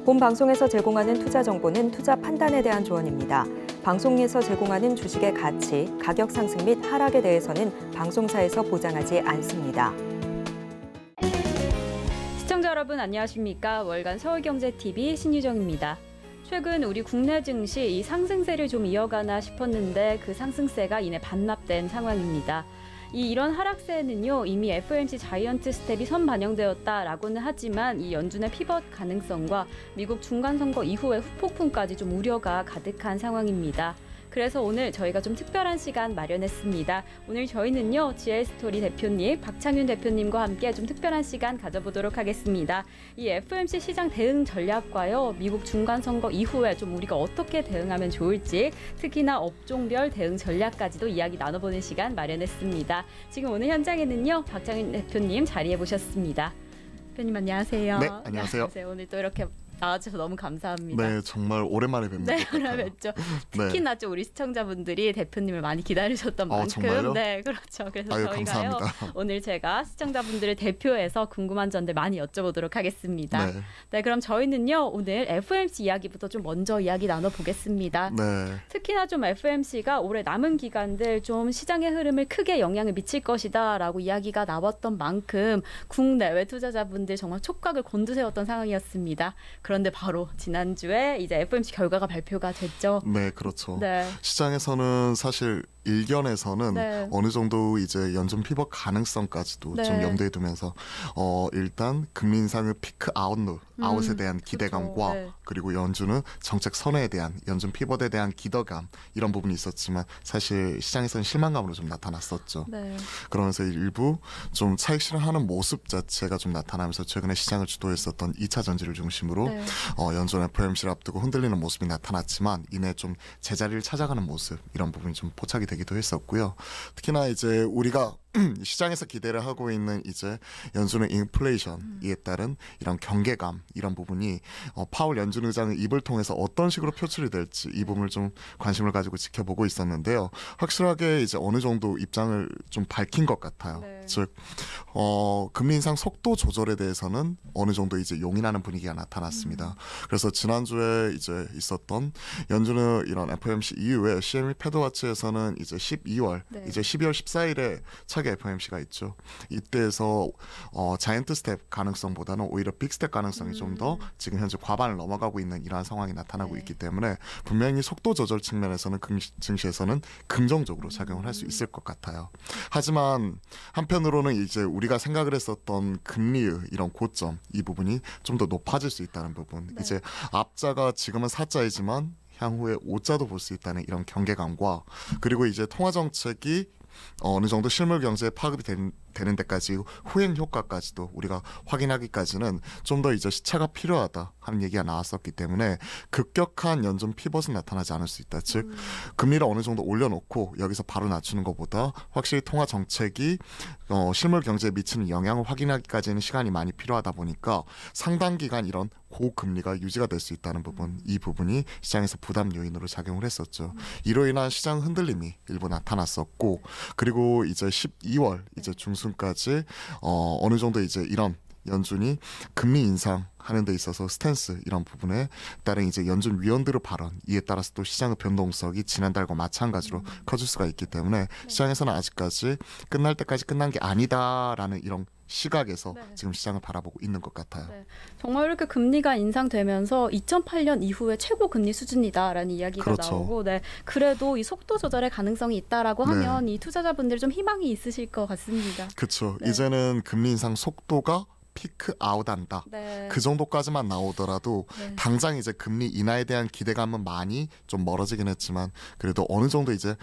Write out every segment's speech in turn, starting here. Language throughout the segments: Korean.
본 방송에서 제공하는 투자 정보는 투자 판단에 대한 조언입니다. 방송에서 제공하는 주식의 가치, 가격 상승 및 하락에 대해서는 방송사에서 보장하지 않습니다. 시청자 여러분 안녕하십니까? 월간 서울경제TV 신유정입니다. 최근 우리 국내 증시 이 상승세를 좀 이어가나 싶었는데 그 상승세가 이내 반납된 상황입니다. 이런 하락세는요 이미 FOMC 자이언트 스텝이 선반영되었다라고는 하지만 이 연준의 피벗 가능성과 미국 중간선거 이후의 후폭풍까지 좀 우려가 가득한 상황입니다. 그래서 오늘 저희가 좀 특별한 시간 마련했습니다. 오늘 저희는요 GL스토리 대표님, 박창윤 대표님과 함께 좀 특별한 시간 가져보도록 하겠습니다. 이 FOMC 시장 대응 전략과요 미국 중간선거 이후에 좀 우리가 어떻게 대응하면 좋을지 특히나 업종별 대응 전략까지도 이야기 나눠보는 시간 마련했습니다. 지금 오늘 현장에는요 박창윤 대표님 자리해 보셨습니다. 대표님 안녕하세요. 네, 안녕하세요. 오늘 또 이렇게 나와주셔서 너무 감사합니다. 네, 정말 오랜만에 뵙는 것 같아요. 네, 뵙죠. 특히나 좀 우리 시청자분들이 대표님을 많이 기다리셨던 만큼. 정말요? 네, 그렇죠. 그래서 저희가요 감사합니다. 오늘 제가 시청자분들을 대표해서 궁금한 점들 많이 여쭤보도록 하겠습니다. 네, 그럼 저희는요 오늘 FOMC 이야기부터 좀 먼저 이야기 나눠보겠습니다. 네. 특히나 좀 FOMC가 올해 남은 기간들 좀 시장의 흐름을 크게 영향을 미칠 것이다라고 이야기가 나왔던 만큼 국내외 투자자분들 정말 촉각을 곤두세웠던 상황이었습니다. 그런데 바로 지난주에 이제 FOMC 결과가 발표가 됐죠. 네, 그렇죠. 네. 시장에서는 사실 일견에서는 네. 어느 정도 이제 연준 피벗 가능성까지도 네. 좀 염두에 두면서 일단 금리 인상의 피크 아웃에 대한 기대감과 그렇죠. 네. 그리고 연준은 정책 선회에 대한 연준 피벗에 대한 기대감 이런 부분이 있었지만 사실 시장에서는 실망감으로 좀 나타났었죠. 네. 그러면서 일부 좀 차익 실현하는 모습 자체가 좀 나타나면서 최근에 시장을 주도했었던 2차 전지를 중심으로 네. 연준 FOMC를 앞두고 흔들리는 모습이 나타났지만 이내 좀 제자리를 찾아가는 모습 이런 부분이 좀 포착이 되기도 했었고요. 특히나 이제 우리가 시장에서 기대를 하고 있는 이제 연준의 인플레이션에 따른 이런 경계감 이런 부분이 파월 연준 의장의 입을 통해서 어떤 식으로 표출이 될지 이 부분을 좀 관심을 가지고 지켜보고 있었는데요. 확실하게 이제 어느 정도 입장을 좀 밝힌 것 같아요. 네. 즉 금리 인상 속도 조절에 대해서는 어느 정도 이제 용인하는 분위기가 나타났습니다. 그래서 지난주에 이제 있었던 연준의 이런 FOMC 이후에 CME 패드와치에서는 이제 12월 네. 이제 12월 14일에 차기 FOMC가 있죠. 이때에서 자이언트 스텝 가능성보다는 오히려 빅 스텝 가능성이 좀 더 지금 현재 과반을 넘어가고 있는 이러한 상황이 나타나고 네. 있기 때문에 분명히 속도 조절 측면에서는 증시에서는 긍정적으로 작용을 할 수 있을 것 같아요. 하지만 한편으로는 이제 우리가 생각을 했었던 금리의 이런 고점 이 부분이 좀 더 높아질 수 있다는 부분. 네. 이제 앞자가 지금은 4자이지만 향후에 5자도 볼 수 있다는 이런 경계감과 그리고 이제 통화 정책이 어느 정도 실물 경제에 파급이 되는 데까지 후행 효과까지도 우리가 확인하기까지는 좀 더 이제 시차가 필요하다 하는 얘기가 나왔었기 때문에 급격한 연준 피벗은 나타나지 않을 수 있다. 즉 금리를 어느 정도 올려놓고 여기서 바로 낮추는 것보다 확실히 통화 정책이 실물 경제에 미치는 영향을 확인하기까지는 시간이 많이 필요하다 보니까 상당 기간 이런 고금리가 유지가 될 수 있다는 부분 이 부분이 시장에서 부담 요인으로 작용을 했었죠. 이로 인한 시장 흔들림이 일부 나타났었고 그리고 이제 12월 이제 중순까지 어느 정도 이제 이런 연준이 금리 인상하는 데 있어서 스탠스 이런 부분에 따른 이제 연준 위원들의 발언 이에 따라서 또 시장의 변동성이 지난달과 마찬가지로 커질 수가 있기 때문에 시장에서는 아직까지 끝날 때까지 끝난 게 아니다라는 이런 시각에서 지금 시장을 바라보고 있는 것 같아요. 네. 정말 이렇게 금리가 인상되면서 2008년 이후에 최고 금리 수준이다라는 이야기가 그렇죠. 나오고 그래도 이 속도 조절의 가능성이 있다라고 하면 이 투자자분들 좀 희망이 있으실 것 같습니다. 그렇죠. 네. 이제는 금리 인상 속도가 피크 아웃한다. 네. 그 정도까지만 나오더라도 당장 이제 금리 인하에 대한 기대감은 많이 좀 멀어지긴 했지만 그래도 어느 정도 이제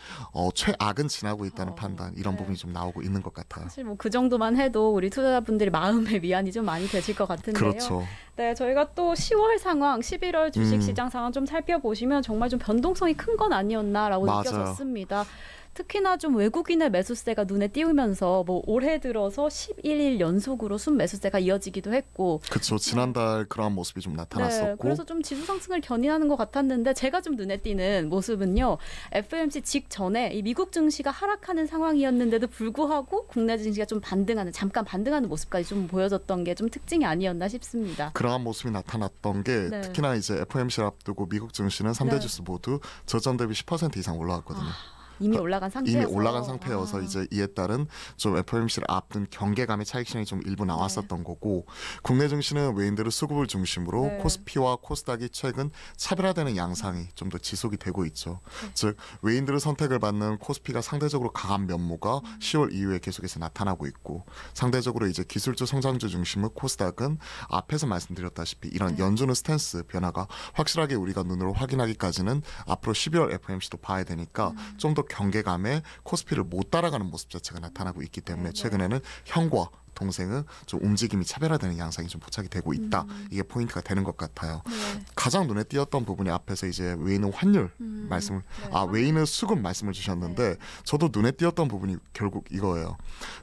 최악은 지나고 있다는 판단 이런 부분이 좀 나오고 있는 것 같아요. 사실 뭐 그 정도만 해도 우리 투자자분들이 마음의 위안이 좀 많이 되실 것 같은데요. 그렇죠. 네, 저희가 또 10월 상황, 11월 주식시장 상황 좀 살펴보시면 정말 좀 변동성이 큰 건 아니었나라고 맞아요. 느껴졌습니다. 특히나 좀 외국인의 매수세가 눈에 띄우면서 뭐 올해 들어서 11일 연속으로 순매수세가 이어지기도 했고 그렇죠. 지난달 그러한 모습이 좀 나타났었고 네, 그래서 좀 지수 상승을 견인하는 것 같았는데 제가 좀 눈에 띄는 모습은요. FOMC 직전에 이 미국 증시가 하락하는 상황이었는데도 불구하고 국내 증시가 좀 잠깐 반등하는 모습까지 좀 보여줬던 게 좀 특징이 아니었나 싶습니다. 그러한 모습이 나타났던 게 네. 특히나 이제 FOMC를 앞두고 미국 증시는 3대 네. 지수 모두 저점 대비 10% 이상 올라왔거든요. 이미 올라간 상태여서. 이미 올라간 상태여서 이제 이에 따른 좀 FOMC를 앞둔 경계감의 차익 실현이 좀 일부 나왔었던 거고 국내 증시는 외인들의 수급을 중심으로 네. 코스피와 코스닥이 최근 차별화되는 양상이 좀 더 지속이 되고 있죠. 즉 외인들의 선택을 받는 코스피가 상대적으로 강한 면모가 10월 이후에 계속해서 나타나고 있고 상대적으로 이제 기술주 성장주 중심의 코스닥은 앞에서 말씀드렸다시피 이런 연준의 스탠스 변화가 확실하게 우리가 눈으로 확인하기까지는 앞으로 12월 FOMC도 봐야 되니까 좀 더 경계감에 코스피를 못 따라가는 모습 자체가 나타나고 있기 때문에 최근에는 형과 동생의 좀 움직임이 차별화되는 양상이 좀 포착이 되고 있다. 이게 포인트가 되는 것 같아요. 네. 가장 눈에 띄었던 부분이 앞에서 이제 외인의 환율 말씀을 외인의 수급 말씀을 주셨는데 저도 눈에 띄었던 부분이 결국 이거예요.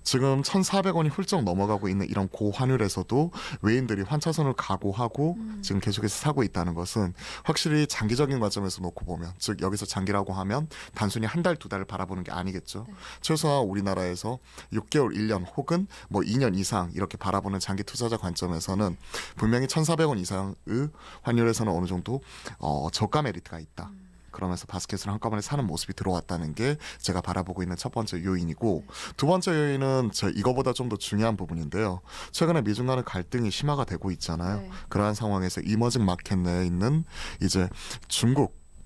지금 1,400원이 훌쩍 넘어가고 있는 이런 고환율에서도 외인들이 환차선을 각오하고 지금 계속해서 사고 있다는 것은 확실히 장기적인 관점에서 놓고 보면 즉 여기서 장기라고 하면 단순히 한 달, 두 달을 바라보는 게 아니겠죠. 최소한 우리나라에서 6개월, 1년 혹은 뭐 2년 이상 이렇게 바라보는 장기 투자자 관점에서는 분명히 1,400원 이상의 환율에서는 어느 정도 저가 메리트가 있다. 그러면서 바스켓을 한꺼번에 사는 모습이 들어왔다는 게 제가 바라보고 있는 첫 번째 요인이고 두 번째 요인은 이거보다 좀 더 중요한 부분인데요. 최근에 미중 간의 갈등이 심화가 되고 있잖아요. 네. 그러한 상황에서 이머징 마켓 내에 있는 이제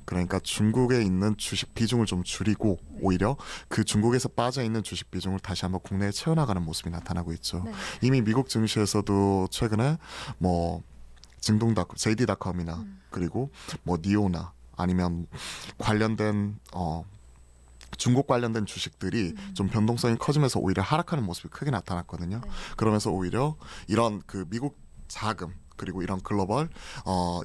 그러니까 중국에 있는 주식 비중을 좀 줄이고 오히려 그 중국에서 빠져 있는 주식 비중을 다시 한번 국내에 채워나가는 모습이 나타나고 있죠. 네. 이미 미국 증시에서도 최근에 뭐 증동닷컴, JD.com이나 그리고 뭐 니오나 아니면 관련된 중국 관련된 주식들이 좀 변동성이 커지면서 오히려 하락하는 모습이 크게 나타났거든요. 그러면서 오히려 이런 그 미국 자금 그리고 이런 글로벌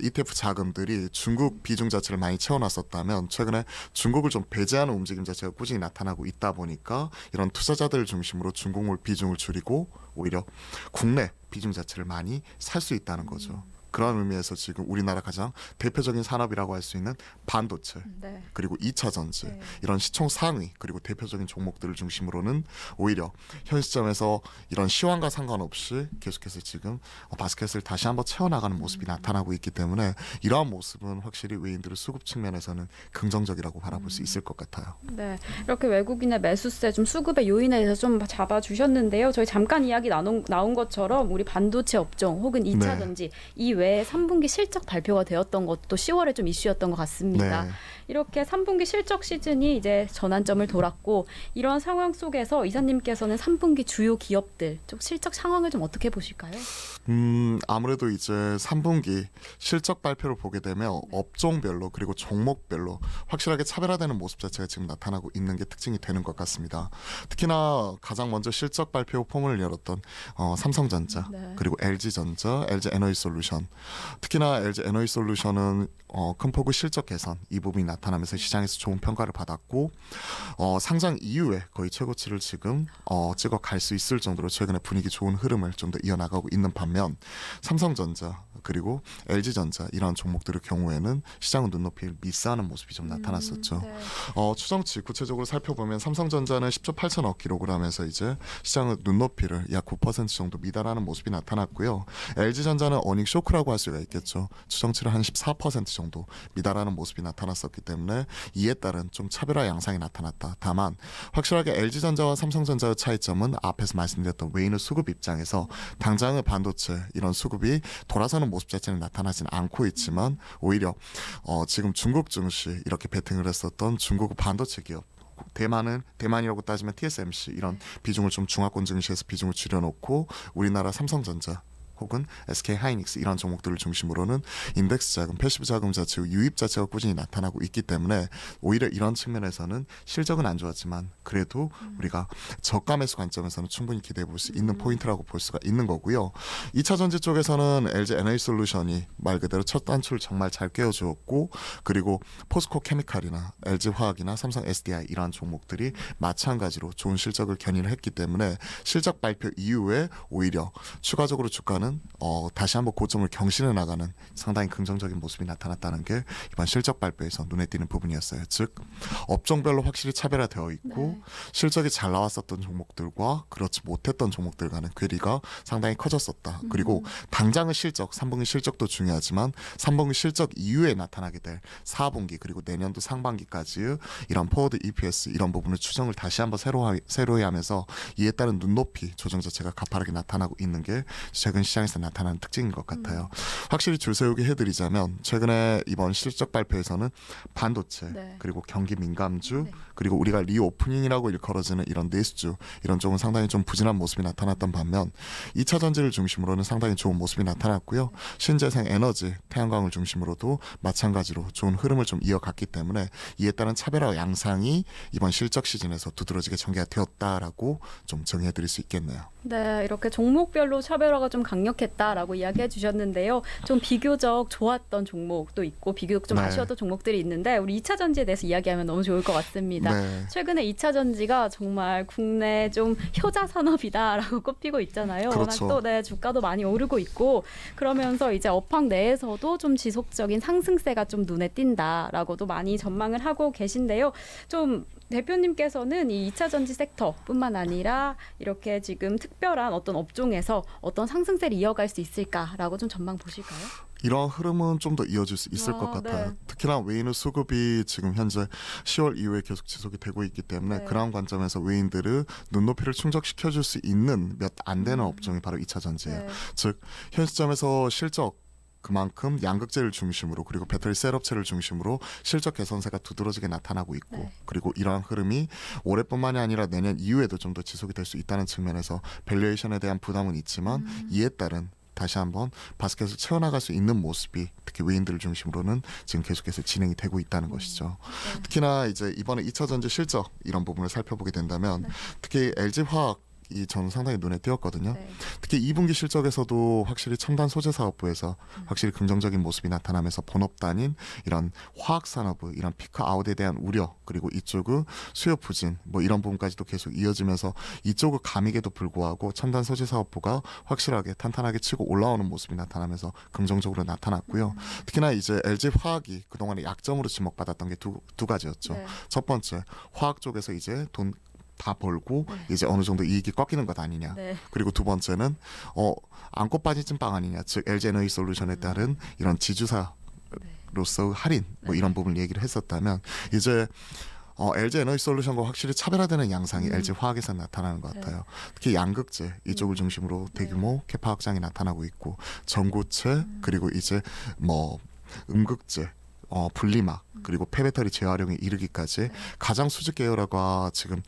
ETF 자금들이 중국 비중 자체를 많이 채워놨었다면 최근에 중국을 좀 배제하는 움직임 자체가 꾸준히 나타나고 있다 보니까 이런 투자자들 중심으로 중국물 비중을 줄이고 오히려 국내 비중 자체를 많이 살 수 있다는 거죠. 그런 의미에서 지금 우리나라 가장 대표적인 산업이라고 할 수 있는 반도체 네. 그리고 2차 전지 네. 이런 시총 상위 그리고 대표적인 종목들을 중심으로는 오히려 현 시점에서 이런 시황과 상관없이 계속해서 지금 바스켓을 다시 한번 채워나가는 모습이 나타나고 있기 때문에 이러한 모습은 확실히 외인들의 수급 측면에서는 긍정적이라고 바라볼 수 있을 것 같아요. 네, 이렇게 외국인의 매수세 좀 수급의 요인에 대해서 좀 잡아주셨는데요. 저희 잠깐 이야기 나온 것처럼 우리 반도체 업종 혹은 2차 네. 전지 이 외에 3분기 실적 발표가 되었던 것도 10월에 좀 이슈였던 것 같습니다. 네. 이렇게 3분기 실적 시즌이 이제 전환점을 돌았고 이런 상황 속에서 이사님께서는 3분기 주요 기업들 좀 실적 상황을 좀 어떻게 보실까요? 아무래도 이제 3분기 실적 발표를 보게 되면 업종별로 그리고 종목별로 확실하게 차별화되는 모습 자체가 지금 나타나고 있는 게 특징이 되는 것 같습니다. 특히나 가장 먼저 실적 발표 포문을 열었던 삼성전자 네. 그리고 LG전자, LG에너지솔루션 특히나 LG에너지솔루션은 큰 폭의 실적 개선 이 부분이 나타나면서 시장에서 좋은 평가를 받았고 상장 이후에 거의 최고치를 지금 찍어갈 수 있을 정도로 최근에 분위기 좋은 흐름을 좀 더 이어나가고 있는 반면 삼성전자 그리고 LG전자 이런 종목들의 경우에는 시장은 눈높이를 미스하는 모습이 좀 나타났었죠. 네. 추정치 구체적으로 살펴보면 삼성전자는 10조 8천억 기록을 하면서 이제 시장의 눈높이를 약 9% 정도 미달하는 모습이 나타났고요. LG전자는 어닝 쇼크라고 할 수가 있겠죠. 추정치를 한 14% 정도 미달하는 모습이 나타났었기 때문에 이에 따른 좀 차별화 양상이 나타났다. 다만 확실하게 LG전자와 삼성전자의 차이점은 앞에서 말씀드렸던 외인의 수급 입장에서 당장의 반도체 이런 수급이 돌아서는 모습 자체는 나타나지는 않고 있지만 오히려 지금 중국 증시 이렇게 베팅을 했었던 중국 반도체 기업 대만이라고 따지면 TSMC 이런 비중을 좀 중화권 증시에서 비중을 줄여놓고 우리나라 삼성전자 혹은 SK하이닉스 이런 종목들을 중심으로는 인덱스 자금, 패시브 자금 자체, 유입 자체가 꾸준히 나타나고 있기 때문에 오히려 이런 측면에서는 실적은 안 좋았지만 그래도 우리가 저가 매수 관점에서는 충분히 기대해 볼 수 있는 포인트라고 볼 수가 있는 거고요. 2차 전지 쪽에서는 LG 에너지솔루션이 말 그대로 첫 단추를 정말 잘 꿰어주었고 그리고 포스코 케미칼이나 LG 화학이나 삼성 SDI 이러한 종목들이 마찬가지로 좋은 실적을 견인을 했기 때문에 실적 발표 이후에 오히려 추가적으로 주가는 다시 한번 고점을 경신해 나가는 상당히 긍정적인 모습이 나타났다는 게 이번 실적 발표에서 눈에 띄는 부분이었어요. 즉 업종별로 확실히 차별화되어 있고 실적이 잘 나왔었던 종목들과 그렇지 못했던 종목들 간의 괴리가 상당히 커졌었다. 그리고 당장의 실적, 3분기 실적도 중요하지만 3분기 실적 이후에 나타나게 될 4분기 그리고 내년도 상반기까지 이런 포워드 EPS 이런 부분을 추정을 다시 한번 새로이 하면서 이에 따른 눈높이 조정 자체가 가파르게 나타나고 있는 게 최근 시장에서 나타나는 특징인 것 같아요. 확실히 줄 세우게 해드리자면 최근에 이번 실적 발표에서는 반도체 그리고 경기 민감주 그리고 우리가 리오프닝이라고 일컬어지는 이런 내수주 이런 쪽은 상당히 좀 부진한 모습이 나타났던 반면 2차 전지를 중심으로는 상당히 좋은 모습이 나타났고요. 신재생 에너지, 태양광을 중심으로도 마찬가지로 좋은 흐름을 좀 이어갔기 때문에 이에 따른 차별화 양상이 이번 실적 시즌에서 두드러지게 전개가 되었다라고 좀 정의해드릴 수 있겠네요. 네, 이렇게 종목별로 차별화가 좀 강력했다라고 이야기해 주셨는데요. 좀 비교적 좋았던 종목도 있고 비교적 좀 아쉬웠던 종목들이 있는데 우리 2차 전지에 대해서 이야기하면 너무 좋을 것 같습니다. 최근에 2차 전지가 정말 국내 좀 효자 산업이다라고 꼽히고 있잖아요. 그렇죠. 워낙 또 주가도 많이 오르고 있고 그러면서 이제 업황 내에서도 좀 지속적인 상승세가 좀 눈에 띈다라고도 많이 전망을 하고 계신데요. 좀 대표님께서는 이 2차 전지 섹터뿐만 아니라 이렇게 지금 특별한 어떤 업종에서 어떤 상승세를 이어갈 수 있을까라고 좀 전망 보실까요? 이런 흐름은 좀 더 이어질 수 있을 것 같아요. 특히나 외인의 수급이 지금 현재 10월 이후에 계속 지속이 되고 있기 때문에 그런 관점에서 외인들을 눈높이를 충족시켜줄 수 있는 몇 안 되는 업종이 바로 2차 전지예요. 즉 현 시점에서 실적 그만큼 양극재를 중심으로 그리고 배터리 셀업체를 중심으로 실적 개선세가 두드러지게 나타나고 있고 그리고 이러한 흐름이 올해뿐만이 아니라 내년 이후에도 좀 더 지속이 될 수 있다는 측면에서 밸류에이션에 대한 부담은 있지만 이에 따른 다시 한번 바스켓을 채워나갈 수 있는 모습이 특히 외인들을 중심으로는 지금 계속해서 진행이 되고 있다는 것이죠. 특히나 이제 이번에 2차 전지 실적 이런 부분을 살펴보게 된다면 특히 LG화학 이 저는 상당히 눈에 띄었거든요. 특히 2분기 실적에서도 확실히 첨단 소재 사업부에서 확실히 긍정적인 모습이 나타나면서 본업단인 이런 화학 산업의 이런 피크 아웃에 대한 우려 그리고 이쪽의 수요 부진 뭐 이런 부분까지도 계속 이어지면서 이쪽의 감익에도 불구하고 첨단 소재 사업부가 확실하게 탄탄하게 치고 올라오는 모습이 나타나면서 긍정적으로 나타났고요. 특히나 이제 LG 화학이 그동안에 약점으로 지목받았던 게 두 가지였죠. 첫 번째 화학 쪽에서 이제 돈 다 벌고 이제 어느 정도 이익이 꺾이는 것 아니냐. 그리고 두 번째는 안고 빠진 찐빵 아니냐. 즉 LG 에너지 솔루션에 따른 이런 지주사로서 할인 뭐 이런 부분을 얘기를 했었다면 이제 LG 에너지 솔루션과 확실히 차별화되는 양상이 LG 화학에서 나타나는 것 같아요. 특히 양극재 이쪽을 중심으로 대규모 캐파 확장이 나타나고 있고 전고체 그리고 이제 뭐 음극재 분리막 그리고 폐배터리 재활용에 이르기까지 가장 수직 계열화가 지금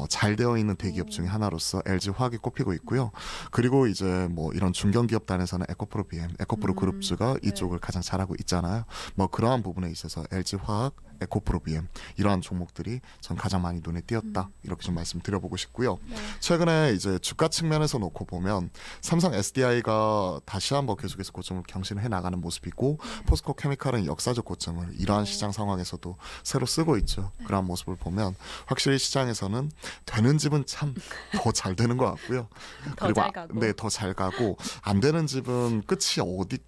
잘 되어 있는 대기업 중에 하나로서 LG 화학이 꼽히고 있고요. 그리고 이제 뭐 이런 중견기업단에서는 에코프로 BM, 에코프로 그룹주가 이쪽을 가장 잘하고 있잖아요. 뭐 그러한 부분에 있어서 LG 화학, 에코프로 BM 이러한 종목들이 전 가장 많이 눈에 띄었다 이렇게 좀 말씀드려보고 싶고요. 최근에 이제 주가 측면에서 놓고 보면 삼성 SDI가 다시 한번 계속해서 고점을 경신해 나가는 모습이고 포스코 케미칼은 역사적 고점을 이러한 시장 상황에서도 새로 쓰고 있죠. 그러한 모습을 보면 확실히 시장에서는 되는 집은 참 더 잘 되는 것 같고요. 그리고 더 잘 가고 안 되는 집은 끝이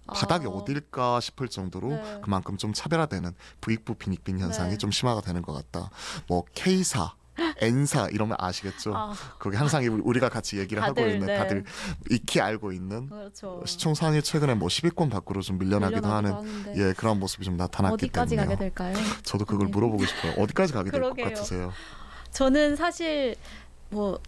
바닥이 어딜까 싶을 정도로 그만큼 좀 차별화되는 부익부 빈익빈 현상이 좀 심화가 되는 것 같다. 뭐 K사 N사 이러면 아시겠죠? 거기 항상 우리가 같이 얘기를 하고 있는 다들 익히 알고 있는 시총상위 최근에 뭐 10위권 밖으로 좀 밀려나기도 하는 그런 모습이 좀 나타났기 어디까지 때문에요. 가게 될까요? 저도 그걸 물어보고 싶어요. 어디까지 가게 될 것 같으세요? 저는 사실 뭐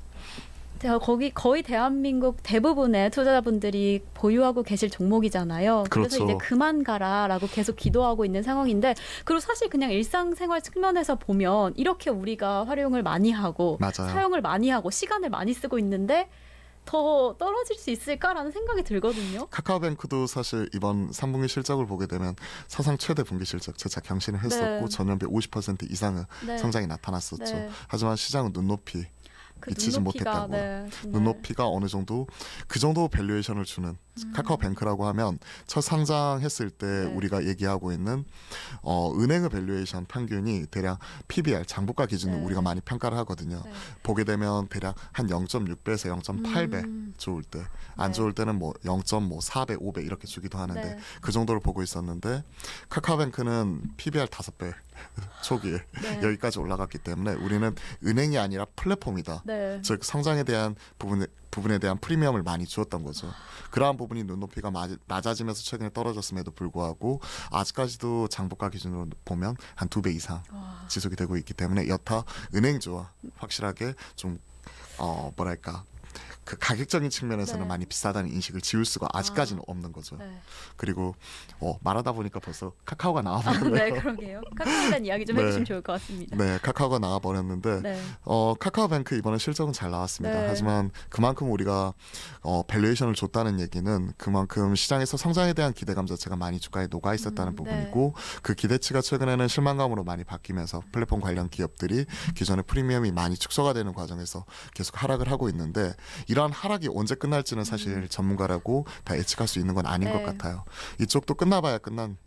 거의 대한민국 대부분의 투자자분들이 보유하고 계실 종목이잖아요. 그래서 이제 그만 가라라고 계속 기도하고 있는 상황인데 그리고 사실 그냥 일상생활 측면에서 보면 이렇게 우리가 활용을 많이 하고 사용을 많이 하고 시간을 많이 쓰고 있는데 더 떨어질 수 있을까라는 생각이 들거든요. 카카오뱅크도 사실 이번 3분기 실적을 보게 되면 사상 최대 분기 실적 재차 경신을 했었고 네. 전년비 50% 이상의 네. 성장이 나타났었죠. 네. 하지만 시장은 눈높이 그 미치지 눈높이가, 못했다고요. 네, 정말. 눈높이가 어느 정도 그 정도 밸류에이션을 주는 카카오뱅크라고 하면 첫 상장했을 때 네. 우리가 얘기하고 있는 은행의 밸류에이션 평균이 대략 PBR 장부가 기준으로 네. 우리가 많이 평가를 하거든요. 네. 보게 되면 대략 한 0.6배에서 0.8배 좋을 때, 안 네. 좋을 때는 뭐 0.4배, 5배 이렇게 주기도 하는데 네. 그 정도로 보고 있었는데 카카오뱅크는 PBR 5배 초기에 네. 여기까지 올라갔기 때문에 우리는 은행이 아니라 플랫폼이다. 네. 즉 성장에 대한 부분에 대한 프리미엄을 많이 주었던 거죠. 그러한 부분이 눈높이가 낮아지면서 최근에 떨어졌음에도 불구하고 아직까지도 장부가 기준으로 보면 한 2배 이상 와. 지속이 되고 있기 때문에 여타 은행주와 확실하게 좀 뭐랄까 그 가격적인 측면에서는 네. 많이 비싸다는 인식을 지울 수가 아직까지는 없는 거죠. 네. 그리고 말하다 보니까 벌써 카카오가 네, 나와버렸네요. 그러게요. 카카오에 대한 이야기 좀 네. 해주시면 좋을 것 같습니다. 네, 카카오가 나와버렸는데 네. 카카오뱅크 이번에 실적은 잘 나왔습니다. 네. 하지만 그만큼 우리가 밸류에이션을 줬다는 얘기는 그만큼 시장에서 성장에 대한 기대감 자체가 많이 주가에 녹아 있었다는 부분이고 그 기대치가 최근에는 실망감으로 많이 바뀌면서 플랫폼 관련 기업들이 기존의 프리미엄이 많이 축소가 되는 과정에서 계속 하락을 하고 있는데 이러한 하락이 언제 끝날지는 사실 전문가라고 다 예측할 수 있는 건 아닌 네. 것 같아요. 이쪽도 끝나봐야 끝나는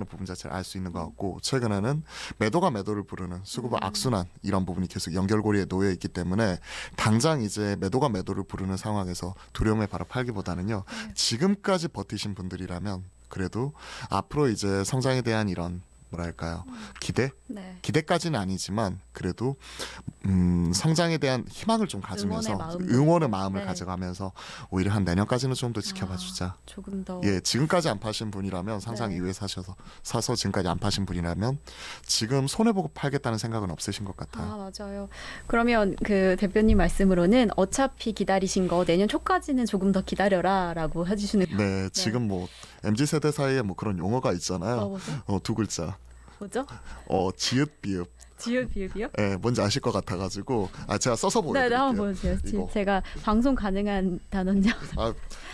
부분 자체를 알 수 있는 것 같고 최근에는 매도가 매도를 부르는 수급의 악순환 이런 부분이 계속 연결고리에 놓여 있기 때문에 당장 이제 매도가 매도를 부르는 상황에서 두려움에 바로 팔기보다는요. 지금까지 버티신 분들이라면 그래도 앞으로 이제 성장에 대한 이런 뭐랄까요 네. 기대까지는 아니지만 그래도 성장에 대한 희망을 좀 가지면서 응원의 응원의 마음을 네. 가져가면서 오히려 한 내년까지는 좀 더 지켜봐 주자. 조금 더. 예, 지금까지 안 파신 분이라면 상장 네. 이후에 사서 지금까지 안 파신 분이라면 지금 손해 보고 팔겠다는 생각은 없으신 것 같아요. 아, 맞아요. 그러면 그 대표님 말씀으로는 어차피 기다리신 거 내년 초까지는 조금 더 기다려라라고 해주시는. 네, 지금 뭐 MZ 세대 사이에 뭐 그런 용어가 있잖아요. 뭐죠? 두 글자. 뭐죠? 지읒 비읍. 지읒 비읍이요? 예, 뭔지 아실 것 같아가지고 제가 써서 네, 보여드릴게요. 네, 한번 보여주세요. 이거. 제가 방송 가능한 단어인지.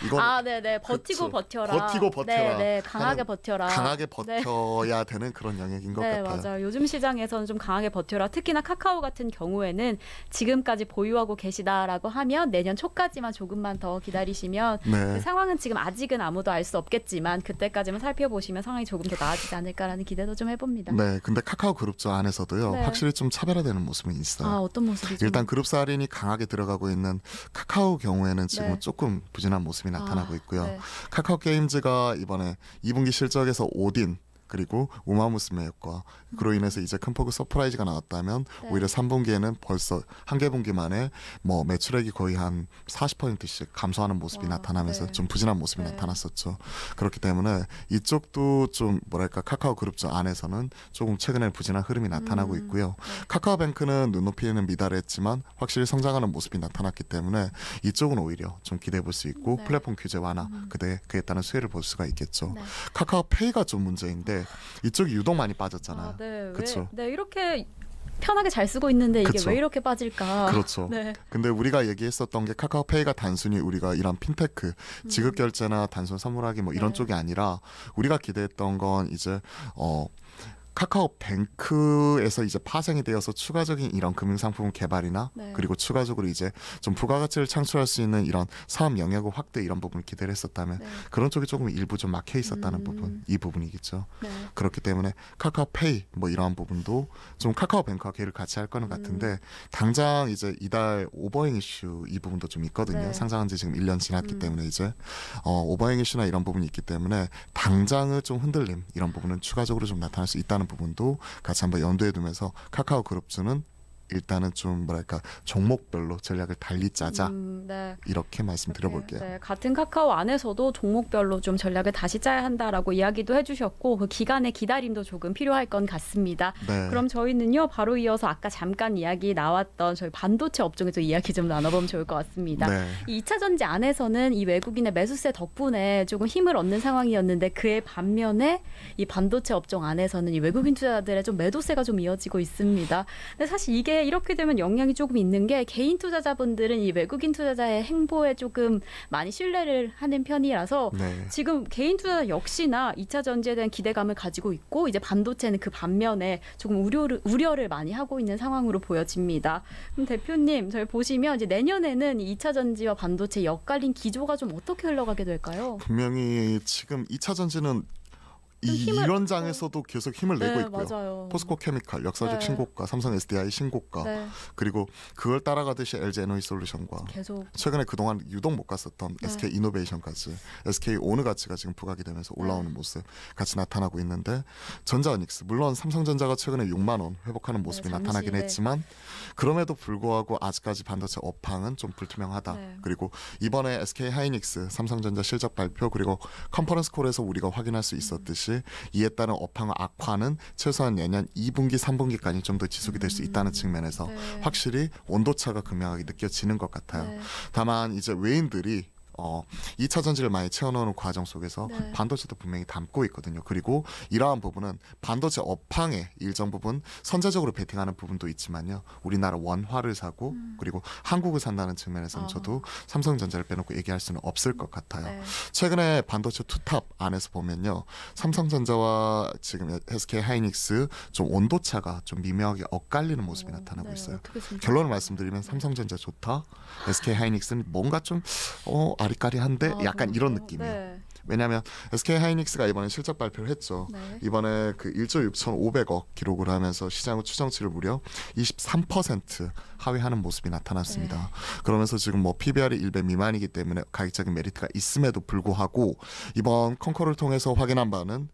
이거 네네. 버티고 그쵸. 버텨라. 버티고 버텨라. 네, 강하게 하는 버텨라. 강하게 네. 버텨야 되는 그런 영역인 것 네, 같아요. 맞아요. 요즘 시장에서는 좀 강하게 버텨라. 특히나 카카오 같은 경우에는 지금까지 보유하고 계시다라고 하면 내년 초까지만 조금만 더 기다리시면 그 네. 상황은 지금 아직은 아무도 알 수 없겠지만 그때까지만 살펴보시면 상황이 조금 더 나아지지 않을까라는 기대도 좀 해봅니다. 네, 근데 카카오 그룹주 안에서도요, 네. 확실히 좀 차별화되는 모습이 있어요. 아, 어떤 모습이죠? 일단 그룹사 할인이 강하게 들어가고 있는 카카오 경우에는 지금 네. 조금 부진한 모습이 나타나고 있고요. 네. 카카오 게임즈가 이번에 2분기 실적에서 오딘 그리고 우마무스메 효과 그로 인해서 이제 큰 폭의 서프라이즈가 나왔다면 네. 오히려 3분기에는 벌써 한 개 분기 만에 뭐 매출액이 거의 한 40%씩 감소하는 모습이 와, 나타나면서 네. 좀 부진한 모습이 네. 나타났었죠. 그렇기 때문에 이쪽도 좀 뭐랄까 카카오 그룹주 안에서는 조금 최근에 부진한 흐름이 나타나고 있고요. 네. 카카오뱅크는 눈높이에는 미달했지만 확실히 성장하는 모습이 나타났기 때문에 이쪽은 오히려 좀 기대해 볼 수 있고 네. 플랫폼 규제 완화 그에 따른 수혜를 볼 수가 있겠죠. 네. 카카오페이가 좀 문제인데 이쪽이 유독 많이 빠졌잖아요. 네. 그쵸. 네, 이렇게 편하게 잘 쓰고 있는데 이게 그쵸. 왜 이렇게 빠질까? 그렇죠. 네. 근데 우리가 얘기했었던 게 카카오페이가 단순히 우리가 이런 핀테크, 지급 결제나 단순 선물하기 뭐 이런 네. 쪽이 아니라 우리가 기대했던 건 이제 카카오뱅크에서 이제 파생이 되어서 추가적인 이런 금융상품 개발이나 네. 그리고 추가적으로 이제 좀 부가가치를 창출할 수 있는 이런 사업 영역의 확대 이런 부분을 기대를 했었다면 네. 그런 쪽이 조금 일부 좀 막혀 있었다는 부분, 이 부분이겠죠. 네. 그렇기 때문에 카카오페이 뭐 이러한 부분도 좀 카카오뱅크와 계를 같이 할 거는 같은데 당장 이제 이달 오버행 이슈 이 부분도 좀 있거든요. 네. 상장한 지 지금 1년 지났기 때문에 이제 오버행 이슈나 이런 부분이 있기 때문에 당장의 좀 흔들림 이런 부분은 추가적으로 좀 나타날 수 있다는 부분도 같이 한번 염두에 두면서 카카오 그룹주는 일단은 좀 뭐랄까 종목별로 전략을 달리 짜자 네. 이렇게 말씀드려볼게요. 네, 같은 카카오 안에서도 종목별로 좀 전략을 다시 짜야 한다라고 이야기도 해주셨고 그 기간의 기다림도 조금 필요할 건 같습니다. 네. 그럼 저희는요 바로 이어서 아까 잠깐 이야기 나왔던 저희 반도체 업종에서 이야기 좀 나눠보면 좋을 것 같습니다. 네. 이 2차 전지 안에서는 이 외국인의 매수세 덕분에 조금 힘을 얻는 상황이었는데 그에 반면에 이 반도체 업종 안에서는 이 외국인 투자자들의 좀 매도세가 좀 이어지고 있습니다. 근데 사실 이게 근데 이렇게 되면 영향이 조금 있는 게 개인 투자자분들은 이 외국인 투자자의 행보에 조금 많이 신뢰를 하는 편이라서 네. 지금 개인 투자자 역시나 2차 전지에 대한 기대감을 가지고 있고 이제 반도체는 그 반면에 조금 우려를 많이 하고 있는 상황으로 보여집니다. 그럼 대표님, 저희 보시면 이제 내년에는 이 2차 전지와 반도체 엇갈린 기조가 좀 어떻게 흘러가게 될까요? 분명히 지금 2차 전지는 이런 장에서도 계속 힘을 내고 네, 있고요. 맞아요. 포스코 케미칼 역사적 네. 신고가, 삼성 SDI 신고가, 네, 그리고 그걸 따라가듯이 LG 에너지솔루션과 계속 최근에 그동안 유독 못 갔었던 네. SK 이노베이션까지 SK 오너 가치가 지금 부각이 되면서 올라오는 네. 모습 같이 나타나고 있는데, 전자어닉스 물론 삼성전자가 최근에 6만 원 회복하는 모습이 잠시, 나타나긴 네. 했지만 그럼에도 불구하고 아직까지 반도체 업황은 좀 불투명하다. 네. 그리고 이번에 SK 하이닉스 삼성전자 실적 발표 그리고 컨퍼런스 콜에서 우리가 확인할 수 있었듯이 이에 따른 업황 악화는 최소한 내년 2분기 3분기까지 좀 더 지속이 될 수 있다는 측면에서 네. 확실히 온도차가 극명하게 느껴지는 것 같아요. 네. 다만 이제 외인들이 2차 전지를 많이 채워넣는 과정 속에서 네. 반도체도 분명히 담고 있거든요. 그리고 이러한 부분은 반도체 업황에 일정 부분 선제적으로 베팅하는 부분도 있지만요. 우리나라 원화를 사고 그리고 한국을 산다는 측면에서는 저도 삼성전자를 빼놓고 얘기할 수는 없을 것 같아요. 네. 최근에 반도체 투탑 안에서 보면요, 삼성전자와 지금 SK 하이닉스 좀 온도차가 좀 미묘하게 엇갈리는 모습이 나타나고 네, 있어요. 어떻게 생각하세요? 결론을 말씀드리면 삼성전자 좋다, SK 하이닉스는 뭔가 좀 아리까리한데 약간 이런 그런가요? 느낌이에요. 네. 왜냐하면 SK 하이닉스가 이번에 실적 발표를 했죠. 네. 이번에 그 1조 6,500억 기록을 하면서 시장의 추정치를 무려 23% 하회하는 모습이 나타났습니다. 네. 그러면서 지금 뭐 PBR이 1배 미만이기 때문에 가격적인 메리트가 있음에도 불구하고 이번 컨커를 통해서 확인한 바는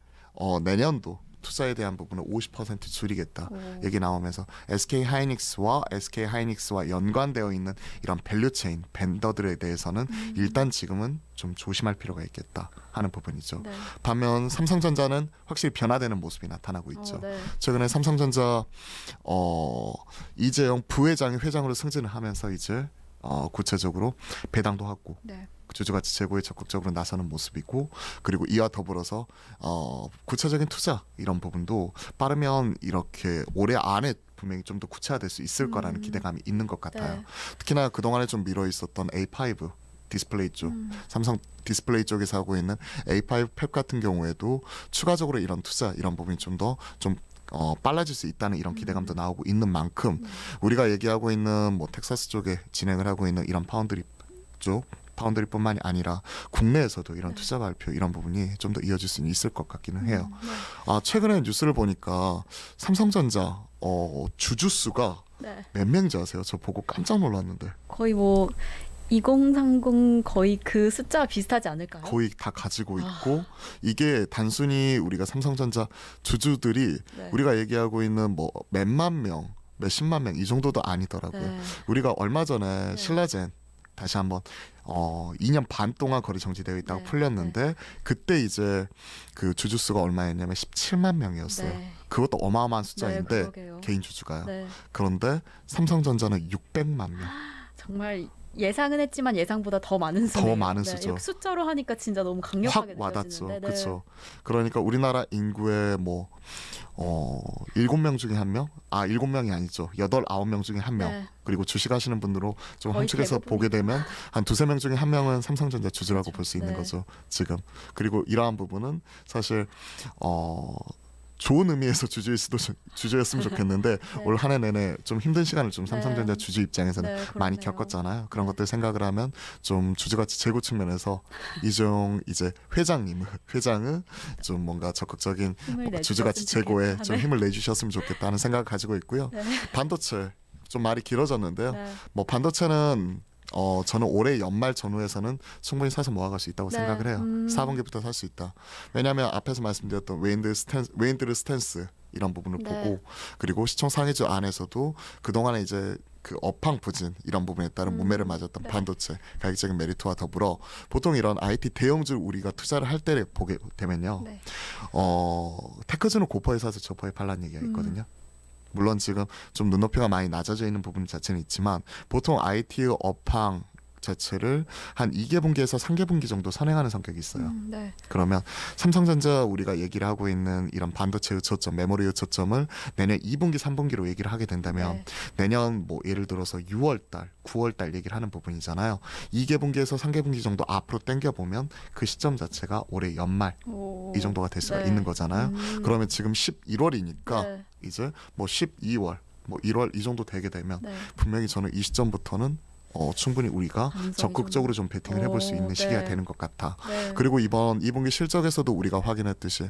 내년도 투자에 대한 부분을 50% 줄이겠다 얘기 나오면서 SK 하이닉스와 연관되어 있는 이런 밸류체인 벤더들에 대해서는 일단 지금은 좀 조심할 필요가 있겠다 하는 부분이죠. 네. 반면 삼성전자는 확실히 변화되는 모습이 나타나고 있죠. 네. 최근에 삼성전자 이재용 부회장이 회장으로 승진을 하면서 이제 구체적으로 배당도 하고 네. 주주가치 제고에 적극적으로 나서는 모습이고, 그리고 이와 더불어서 구체적인 투자 이런 부분도 빠르면 이렇게 올해 안에 분명히 좀 더 구체화될 수 있을 거라는 기대감이 있는 것 같아요. 네. 특히나 그동안에 좀 미뤄 있었던 A5 디스플레이 쪽, 삼성 디스플레이 쪽에서 하고 있는 A5 팹 같은 경우에도 추가적으로 이런 투자 이런 부분이 좀 더 빨라질 수 있다는 이런 기대감도 나오고 있는 만큼 우리가 얘기하고 있는 뭐 텍사스 쪽에 진행을 하고 있는 이런 파운드리뿐만이 아니라 국내에서도 이런 투자 발표 이런 부분이 좀 더 이어질 수 있을 것 같기는 해요. 최근에 뉴스를 보니까 삼성전자 주주수가 네. 몇 명인지 아세요? 저 보고 깜짝 놀랐는데 거의 뭐 2030 거의 그 숫자와 비슷하지 않을까요? 거의 다 가지고 있고, 이게 단순히 우리가 삼성전자 주주들이 네. 우리가 얘기하고 있는 뭐 몇만 명, 몇십만 명 이 정도도 아니더라고요. 네. 우리가 얼마 전에 네. 신라젠 다시 한번 2년 반 동안 거래 정지되어 있다고 네. 풀렸는데 그때 이제 그 주주수가 얼마였냐면 17만 명이었어요. 네. 그것도 어마어마한 네, 숫자인데 그러게요. 개인 주주가요. 네. 그런데 삼성전자는 600만 명. 정말 예상은 했지만 예상보다 더 많은 수네요. 더 많은 네, 수죠. 이렇게 숫자로 하니까 진짜 너무 확 강력하게 와닿죠. 느껴지는데. 네. 그렇죠. 그러니까 우리나라 인구의 7명 중에 1명? 7명이 아니죠. 8, 9명 중에 1명. 네. 그리고 주식하시는 분으로 좀 거의 함축해서 보게 되면 한 2-3명 중에 1명은 삼성전자 주주라고 그렇죠. 볼 수 있는 네. 거죠. 지금. 그리고 이러한 부분은 사실 좋은 의미에서 주주였으면 좋겠는데 네. 올 한 해 내내 좀 힘든 시간을 좀 삼성전자 네. 주주 입장에서는 네, 많이 그렇네요. 겪었잖아요. 그런 네. 것들 생각을 하면 좀 주주가치 제고 측면에서 이종 이제 회장은 좀 뭔가 적극적인 힘을 주주가치 내주셨으면 제고에 좋겠다. 좀 네. 힘을 내주셨으면 좋겠다는 생각을 가지고 있고요. 네. 반도체 좀 말이 길어졌는데요. 네. 뭐 반도체는 저는 올해 연말 전후에서는 충분히 사서 모아갈 수 있다고 네. 생각을 해요. 4분기부터 살 수 있다. 왜냐하면 앞에서 말씀드렸던 웨인드르 스탠스 이런 부분을 네. 보고, 그리고 시총 상위주 안에서도 그동안에 이제 그 업황 부진 이런 부분에 따른 무매를 맞았던 네. 반도체 가격적인 메리트와 더불어 보통 이런 IT 대형주 우리가 투자를 할 때를 보게 되면요. 네. 테크주는 고퍼에 사서 저퍼에 팔라는 얘기가 있거든요. 물론 지금 좀 눈높이가 많이 낮아져 있는 부분 자체는 있지만 보통 IT 업황 자체를 한 2개 분기에서 3개 분기 정도 선행하는 성격이 있어요. 네. 그러면 삼성전자 우리가 얘기를 하고 있는 이런 반도체 의초점, 메모리 의초점을 내년 2분기, 3분기로 얘기를 하게 된다면 네. 내년 뭐 예를 들어서 6월달, 9월달 얘기를 하는 부분이잖아요. 2개 분기에서 3개 분기 정도 앞으로 당겨보면 그 시점 자체가 올해 연말 오. 이 정도가 될 수가 네. 있는 거잖아요. 그러면 지금 11월이니까 네. 이제 뭐 12월, 뭐 1월 이 정도 되게 되면 네. 분명히 저는 이 시점부터는 충분히 우리가 가능성이 적극적으로 좀 베팅을 해볼 수 있는 네. 시기가 되는 것 같아. 네. 그리고 이번 2분기 실적에서도 우리가 확인했듯이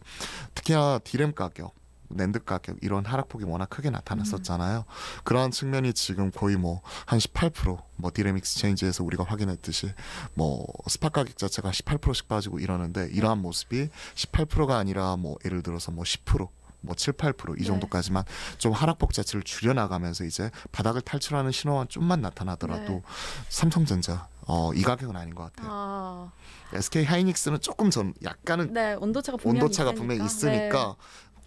특히나 디램 가격, 낸드 가격 이런 하락폭이 워낙 크게 나타났었잖아요. 그러한 측면이 지금 거의 뭐 한 18%, 뭐 디램 익스체인지에서 우리가 확인했듯이 뭐 스팟 가격 자체가 18%씩 빠지고 이러는데 이러한 모습이 18%가 아니라 뭐 예를 들어서 뭐 10%, 뭐 7, 8%이 정도까지만 좀 하락폭 자체를 줄여나가면서 이제 바닥을 탈출하는 신호가 좀만 나타나더라도 네. 삼성전자 이 가격은 아닌 것 같아요. 아, SK 하이닉스는 조금 전 약간은 네, 온도차가 분명히 있으니까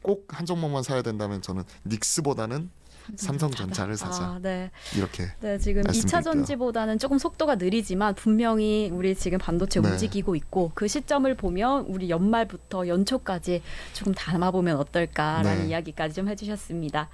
꼭 한 종목만 사야 된다면 저는 닉스보다는 삼성전자를 사자. 아, 네. 이렇게. 네, 지금 2차 말씀드릴게요. 전지보다는 조금 속도가 느리지만 분명히 우리 지금 반도체 네. 움직이고 있고 그 시점을 보면 우리 연말부터 연초까지 조금 담아보면 어떨까라는 네. 이야기까지 좀 해주셨습니다.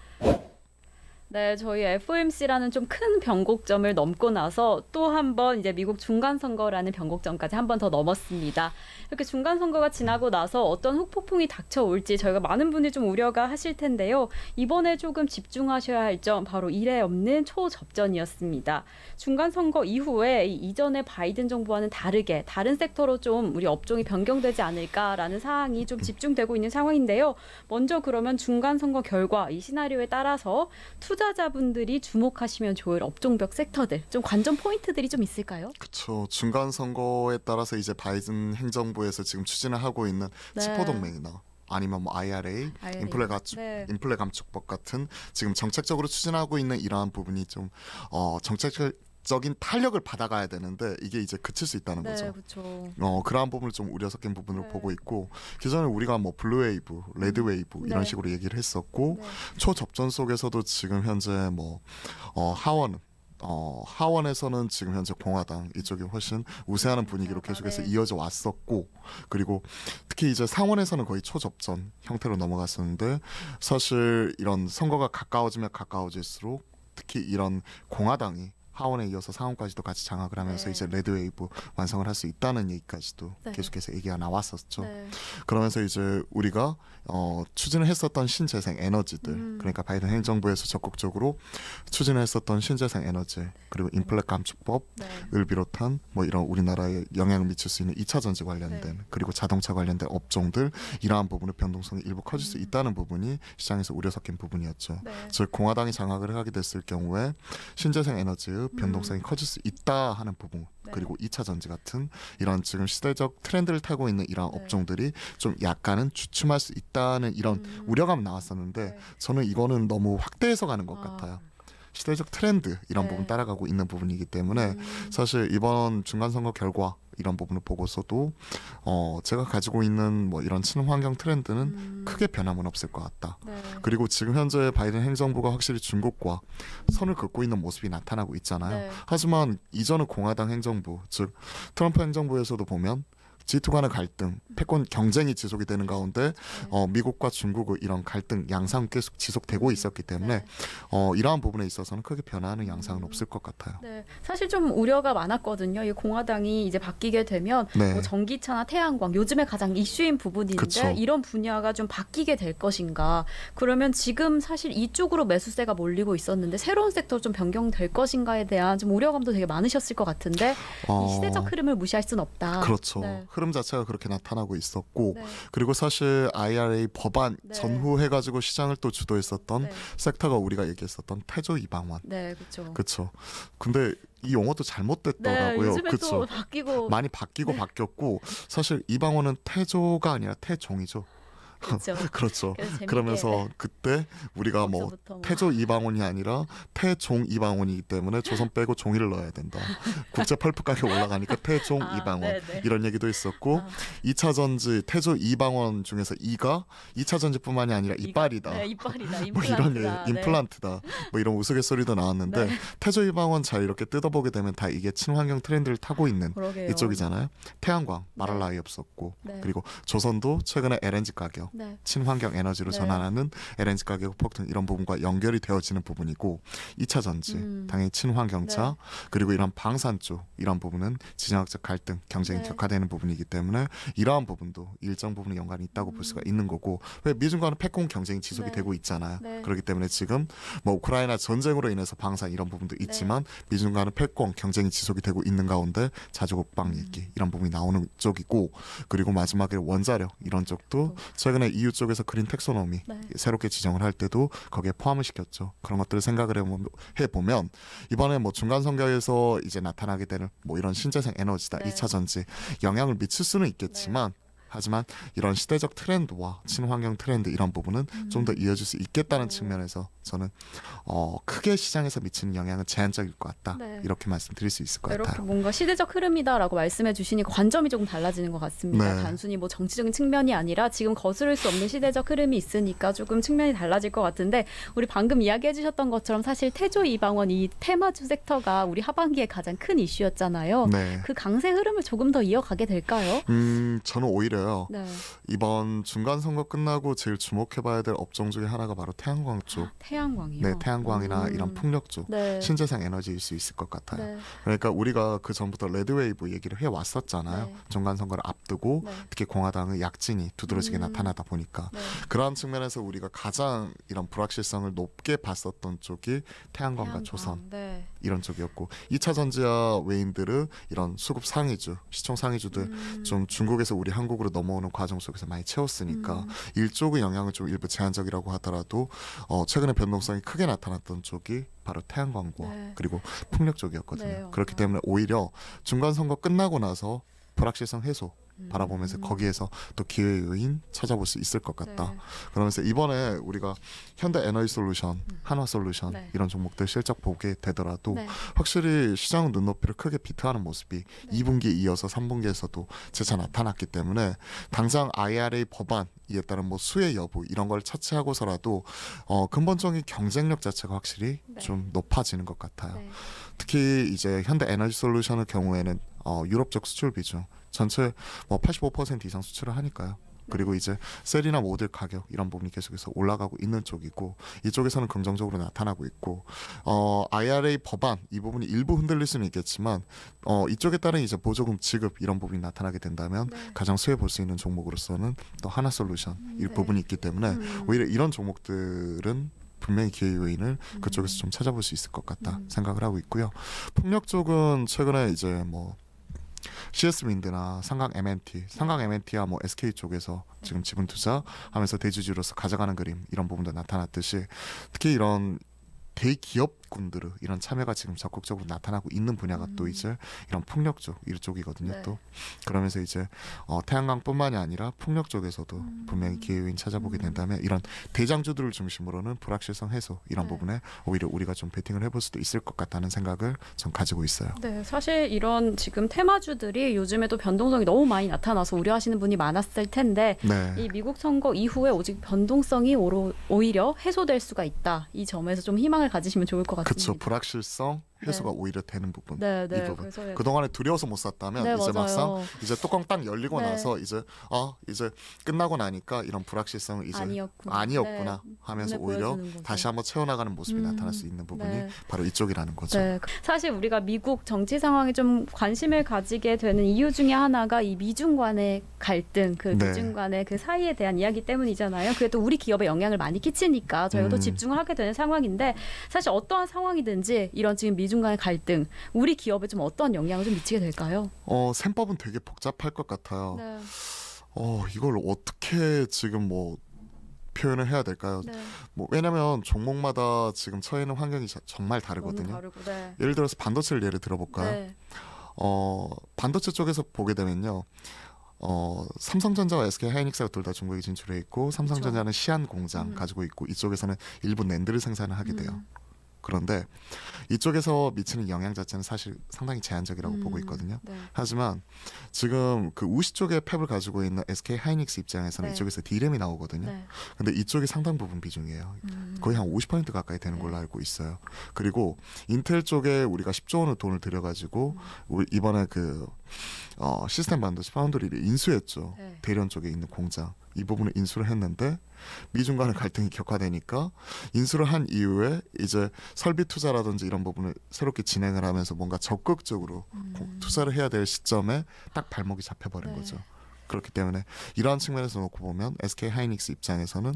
네, 저희 FOMC라는 좀 큰 변곡점을 넘고 나서 또 한 번 이제 미국 중간선거라는 변곡점까지 한 번 더 넘었습니다. 이렇게 중간선거가 지나고 나서 어떤 후폭풍이 닥쳐올지 저희가 많은 분이 좀 우려가 하실 텐데요. 이번에 조금 집중하셔야 할 점 바로 이례 없는 초접전이었습니다. 중간선거 이후에 이전의 바이든 정부와는 다르게 다른 섹터로 좀 우리 업종이 변경되지 않을까라는 사항이 좀 집중되고 있는 상황인데요. 먼저 그러면 중간선거 결과 이 시나리오에 따라서 투자자분들이 주목하시면 좋을 업종별 섹터들, 좀 관전 포인트들이 좀 있을까요? 그렇죠. 중간 선거에 따라서 이제 바이든 행정부에서 지금 추진을 하고 있는 네. 치포 동맹이나 아니면 뭐 IRA, 인플레 감축법 같은 지금 정책적으로 추진하고 있는 이러한 부분이 좀 정책적인 탄력을 받아가야 되는데 이게 이제 그칠 수 있다는 거죠. 그렇죠. 그러한 부분을 좀 우려 섞인 부분을 네. 보고 있고 기존에 우리가 뭐 블루웨이브, 레드웨이브 이런 네. 식으로 얘기를 했었고 네. 초접전 속에서도 지금 현재 뭐 하원에서는 지금 현재 공화당 이쪽이 훨씬 우세하는 분위기로 계속해서 네. 이어져 왔었고 그리고 특히 이제 상원에서는 거의 초접전 형태로 넘어갔었는데 사실 이런 선거가 가까워지면 가까워질수록 특히 이런 공화당이 하원에 이어서 상원까지도 같이 장악을 하면서 네. 이제 레드웨이브 완성을 할 수 있다는 얘기까지도 네. 계속해서 얘기가 나왔었죠. 네. 그러면서 이제 우리가 추진을 했었던 신재생 에너지들 그러니까 바이든 행정부에서 적극적으로 추진을 했었던 신재생 에너지 그리고 인플레 감축법을 비롯한 뭐 이런 우리나라에 영향을 미칠 수 있는 2차 전지 관련된 네. 그리고 자동차 관련된 업종들 이러한 부분의 변동성이 일부 커질 수 있다는 부분이 시장에서 우려 섞인 부분이었죠. 네. 즉 공화당이 장악을 하게 됐을 경우에 신재생 에너지의 변동성이 커질 수 있다 하는 부분 네. 그리고 2차 전지 같은 이런 지금 시대적 트렌드를 타고 있는 이러한 네. 업종들이 좀 약간은 주춤할 수 있다는 이런 우려감이 나왔었는데 네. 저는 이거는 너무 확대해서 가는 것 같아요. 시대적 트렌드 이런 네. 부분 따라가고 있는 부분이기 때문에 사실 이번 중간선거 결과 이런 부분을 보고서도 제가 가지고 있는 뭐 이런 친환경 트렌드는 크게 변함은 없을 것 같다. 네. 그리고 지금 현재 바이든 행정부가 확실히 중국과 선을 긋고 있는 모습이 나타나고 있잖아요. 네. 하지만 이전의 공화당 행정부, 즉 트럼프 행정부에서도 보면 G2 간의 갈등, 패권 경쟁이 지속이 되는 가운데 미국과 중국의 이런 갈등 양상은 계속 지속되고 있었기 때문에 이러한 부분에 있어서는 크게 변화하는 양상은 없을 것 같아요. 네, 사실 좀 우려가 많았거든요. 이 공화당이 이제 바뀌게 되면 네. 뭐 전기차나 태양광 요즘에 가장 이슈인 부분인데 그쵸. 이런 분야가 좀 바뀌게 될 것인가? 그러면 지금 사실 이쪽으로 매수세가 몰리고 있었는데 새로운 섹터 좀 변경될 것인가에 대한 좀 우려감도 되게 많으셨을 것 같은데 이 시대적 흐름을 무시할 수는 없다. 그렇죠. 네. 흐름 자체가 그렇게 나타나고 있었고 네. 그리고 사실 IRA 법안 네. 전후해가지고 시장을 또 주도했었던 네. 섹터가 우리가 얘기했었던 태조 이방원. 네, 그렇죠. 그렇죠. 근데 이 용어도 네, 잘못됐더라고요. 요즘에 그쵸? 또 바뀌고 많이 바뀌고 바뀌었고 사실 이방원은 태조가 아니라 태종이죠. 그렇죠. 그렇죠. 그래서 재밌게, 그러면서 그때 우리가 뭐 거기서부터 뭐. 태조 이방원이 아니라 태종 이방원이기 때문에 조선 빼고 종이를 넣어야 된다. 국제 펄프 가격 올라가니까 태종 이방원 네네. 이런 얘기도 있었고 2차 전지 태조 이방원 중에서 이가 2차 전지뿐만이 아니라 이빨이다. 네, 이빨이다. 뭐 이런 임플란트다. 네. 임플란트다. 뭐 이런 우스갯소리도 나왔는데 네. 태조 이방원 잘 이렇게 뜯어보게 되면 다 이게 친환경 트렌드를 타고 있는 그러게요. 이쪽이잖아요. 태양광 말할 네. 나위 없었고 네. 그리고 조선도 최근에 LNG 가격 네. 친환경 에너지로 네. 전환하는 LNG 가격 폭등 이런 부분과 연결이 되어지는 부분이고 2차 전지 당연히 친환경차 네. 그리고 이런 방산 쪽 이런 부분은 지정학적 갈등 경쟁이 네. 격화되는 부분이기 때문에 이러한 부분도 일정 부분의 연관이 있다고 볼 수가 있는 거고 왜 미중과는 패권 경쟁이 지속이 네. 되고 있잖아요. 네. 그렇기 때문에 지금 뭐 우크라이나 전쟁으로 인해서 방산 이런 부분도 있지만 미중과는 패권 경쟁이 지속이 되고 있는 가운데 자주국방 얘기 이런 부분이 나오는 쪽이고 그리고 마지막에 원자력 이런 쪽도 최근에 EU 쪽에서 그린 텍소노미 네. 새롭게 지정을 할 때도 거기에 포함을 시켰죠. 그런 것들을 생각을 해보면 이번에 뭐 중간 선거에서 이제 나타나게 되는 뭐 이런 신재생 에너지다 네. 2차 전지 영향을 미칠 수는 있겠지만 하지만 이런 시대적 트렌드와 친환경 트렌드 이런 부분은 좀 더 이어질 수 있겠다는 측면에서 저는 크게 시장에서 미치는 영향은 제한적일 것 같다. 네. 이렇게 말씀드릴 수 있을 것 이렇게 같아요. 뭔가 시대적 흐름이다라고 말씀해 주시니까 관점이 조금 달라지는 것 같습니다. 네. 단순히 뭐 정치적인 측면이 아니라 지금 거스를 수 없는 시대적 흐름이 있으니까 조금 측면이 달라질 것 같은데 우리 방금 이야기해 주셨던 것처럼 사실 태조 이방원 이 테마주 섹터가 우리 하반기에 가장 큰 이슈였잖아요. 네. 그 강세 흐름을 조금 더 이어가게 될까요? 저는 오히려요. 네. 이번 중간 선거 끝나고 제일 주목해봐야 될 업종 중에 하나가 바로 태양광 쪽. 태양광이요. 네, 태양광이나 이런 풍력 쪽. 네. 신재생 에너지일 수 있을 것 같아요. 네. 그러니까 우리가 그 전부터 레드웨이브 얘기를 해왔었잖아요. 네. 중간 선거를 앞두고 네. 특히 공화당의 약진이 두드러지게 나타나다 보니까 네. 그러한 측면에서 우리가 가장 이런 불확실성을 높게 봤었던 쪽이 태양광과 태양광. 조선 네. 이런 쪽이었고 2차 전지와 웨인들은 이런 수급 상위주, 시총 상위주들 좀 중국에서 우리 한국으로 넘어오는 과정 속에서 많이 채웠으니까 일쪽의 영향은 좀 일부 제한적이라고 하더라도 최근에 변동성이 크게 나타났던 쪽이 바로 태양광과 네. 그리고 풍력 쪽이었거든요. 네, 그렇기 때문에 오히려 중간 선거 끝나고 나서 불확실성 해소 바라보면서 거기에서 또 기회의 요인 찾아볼 수 있을 것 같다. 네. 그러면서 이번에 우리가 현대 에너지 솔루션, 한화 솔루션 네. 이런 종목들 실적 보게 되더라도 네. 확실히 시장 눈높이를 크게 비트하는 모습이 2분기에 이어서 3분기에서도 재차 나타났기 때문에 당장 IRA 법안 이에 따른 뭐 수혜 여부 이런 걸 차치하고서라도 근본적인 경쟁력 자체가 확실히 네. 좀 높아지는 것 같아요. 네. 특히 이제 현대 에너지 솔루션의 경우에는 유럽 쪽 수출 비중 전체 뭐 85% 이상 수출을 하니까요. 그리고 이제 셀이나 모듈 가격 이런 부분이 계속해서 올라가고 있는 쪽이고 이쪽에서는 긍정적으로 나타나고 있고 IRA 법안 이 부분이 일부 흔들릴 수는 있겠지만 이쪽에 따른 이제 보조금 지급 이런 부분이 나타나게 된다면 가장 수혜 볼 수 있는 종목으로서는 또 하나솔루션 이 부분이 있기 때문에 오히려 이런 종목들은 분명히 기회 요인을 그쪽에서 좀 찾아볼 수 있을 것 같다 생각을 하고 있고요. 풍력 쪽은 최근에 이제 뭐 CS민드나 삼강 M&T와 뭐 SK 쪽에서 지금 지분 투자하면서 대주주로서 가져가는 그림 이런 부분도 나타났듯이 특히 이런 대기업군들의 이런 참여가 지금 적극적으로 나타나고 있는 분야가 또 이제 이런 풍력 쪽 이쪽이거든요. 네. 또 그러면서 이제 태양광뿐만이 아니라 풍력 쪽에서도 분명히 기회 요인 찾아보게 된다면 이런 대장주들을 중심으로는 불확실성 해소 이런 네. 부분에 오히려 우리가 좀 베팅을 해볼 수도 있을 것 같다는 생각을 좀 가지고 있어요. 네, 사실 이런 지금 테마주들이 요즘에도 변동성이 너무 많이 나타나서 우려하시는 분이 많았을 텐데 네. 이 미국 선거 이후에 오직 변동성이 오히려 해소될 수가 있다. 이 점에서 좀 희망을 가지시면 좋을 것 같습니다. 그렇죠. 불확실성 해소가 네. 오히려 되는 부분. 네, 네. 이 부분. 그래서 그동안에 두려워서 못 샀다면 네, 이제 맞아요. 막상 이제 뚜껑 딱 열리고 네. 나서 이제 끝나고 나니까 이런 불확실성은 이제 아니었구나 네. 하면서 눈에 오히려 보여주는 거죠. 다시 한번 채워나가는 모습이 나타날 수 있는 부분이 네. 바로 이쪽이라는 거죠. 네. 사실 우리가 미국 정치 상황에 좀 관심을 가지게 되는 이유 중에 하나가 이 미중 간의 갈등, 그 네. 미중 간의 그 사이에 대한 이야기 때문이잖아요. 그게 또 우리 기업에 영향을 많이 끼치니까 저희가 또 집중을 하게 되는 상황인데 사실 어떠한 상황이든지 이런 지금 미중 간의 갈등, 우리 기업에 좀 어떠한 영향을 좀 미치게 될까요? 셈법은 되게 복잡할 것 같아요. 네. 이걸 어떻게 지금 뭐 표현을 해야 될까요? 네. 뭐 왜냐면 종목마다 지금 처해 있는 환경이 정말 너무 다르거든요. 다르고, 네. 예를 들어서 반도체를 예를 들어볼까요? 네. 반도체 쪽에서 보게 되면요. 삼성전자와 SK 하이닉스가 둘 다 중국에 진출해 있고 삼성전자는 시안 공장 가지고 있고 이쪽에서는 일부 낸드를 생산을 하게 돼요. 그런데 이쪽에서 미치는 영향 자체는 사실 상당히 제한적이라고 보고 있거든요. 네. 하지만 지금 그 우시 쪽에 팹을 가지고 있는 SK 하이닉스 입장에서는 네. 이쪽에서 D램이 나오거든요. 네. 근데 이쪽이 상당 부분 비중이에요. 거의 한 50% 가까이 되는 걸로 알고 있어요. 그리고 인텔 쪽에 우리가 10조 원의 돈을 들여가지고 이번에 그 시스템 반도체 파운드리를 인수했죠. 네. 대련 쪽에 있는 공장. 이 부분을 인수를 했는데 미중 간의 갈등이 격화되니까 인수를 한 이후에 이제 설비 투자라든지 이런 부분을 새롭게 진행을 하면서 뭔가 적극적으로 투자를 해야 될 시점에 딱 발목이 잡혀버린 네. 거죠. 그렇기 때문에 이러한 측면에서 놓고 보면 SK 하이닉스 입장에서는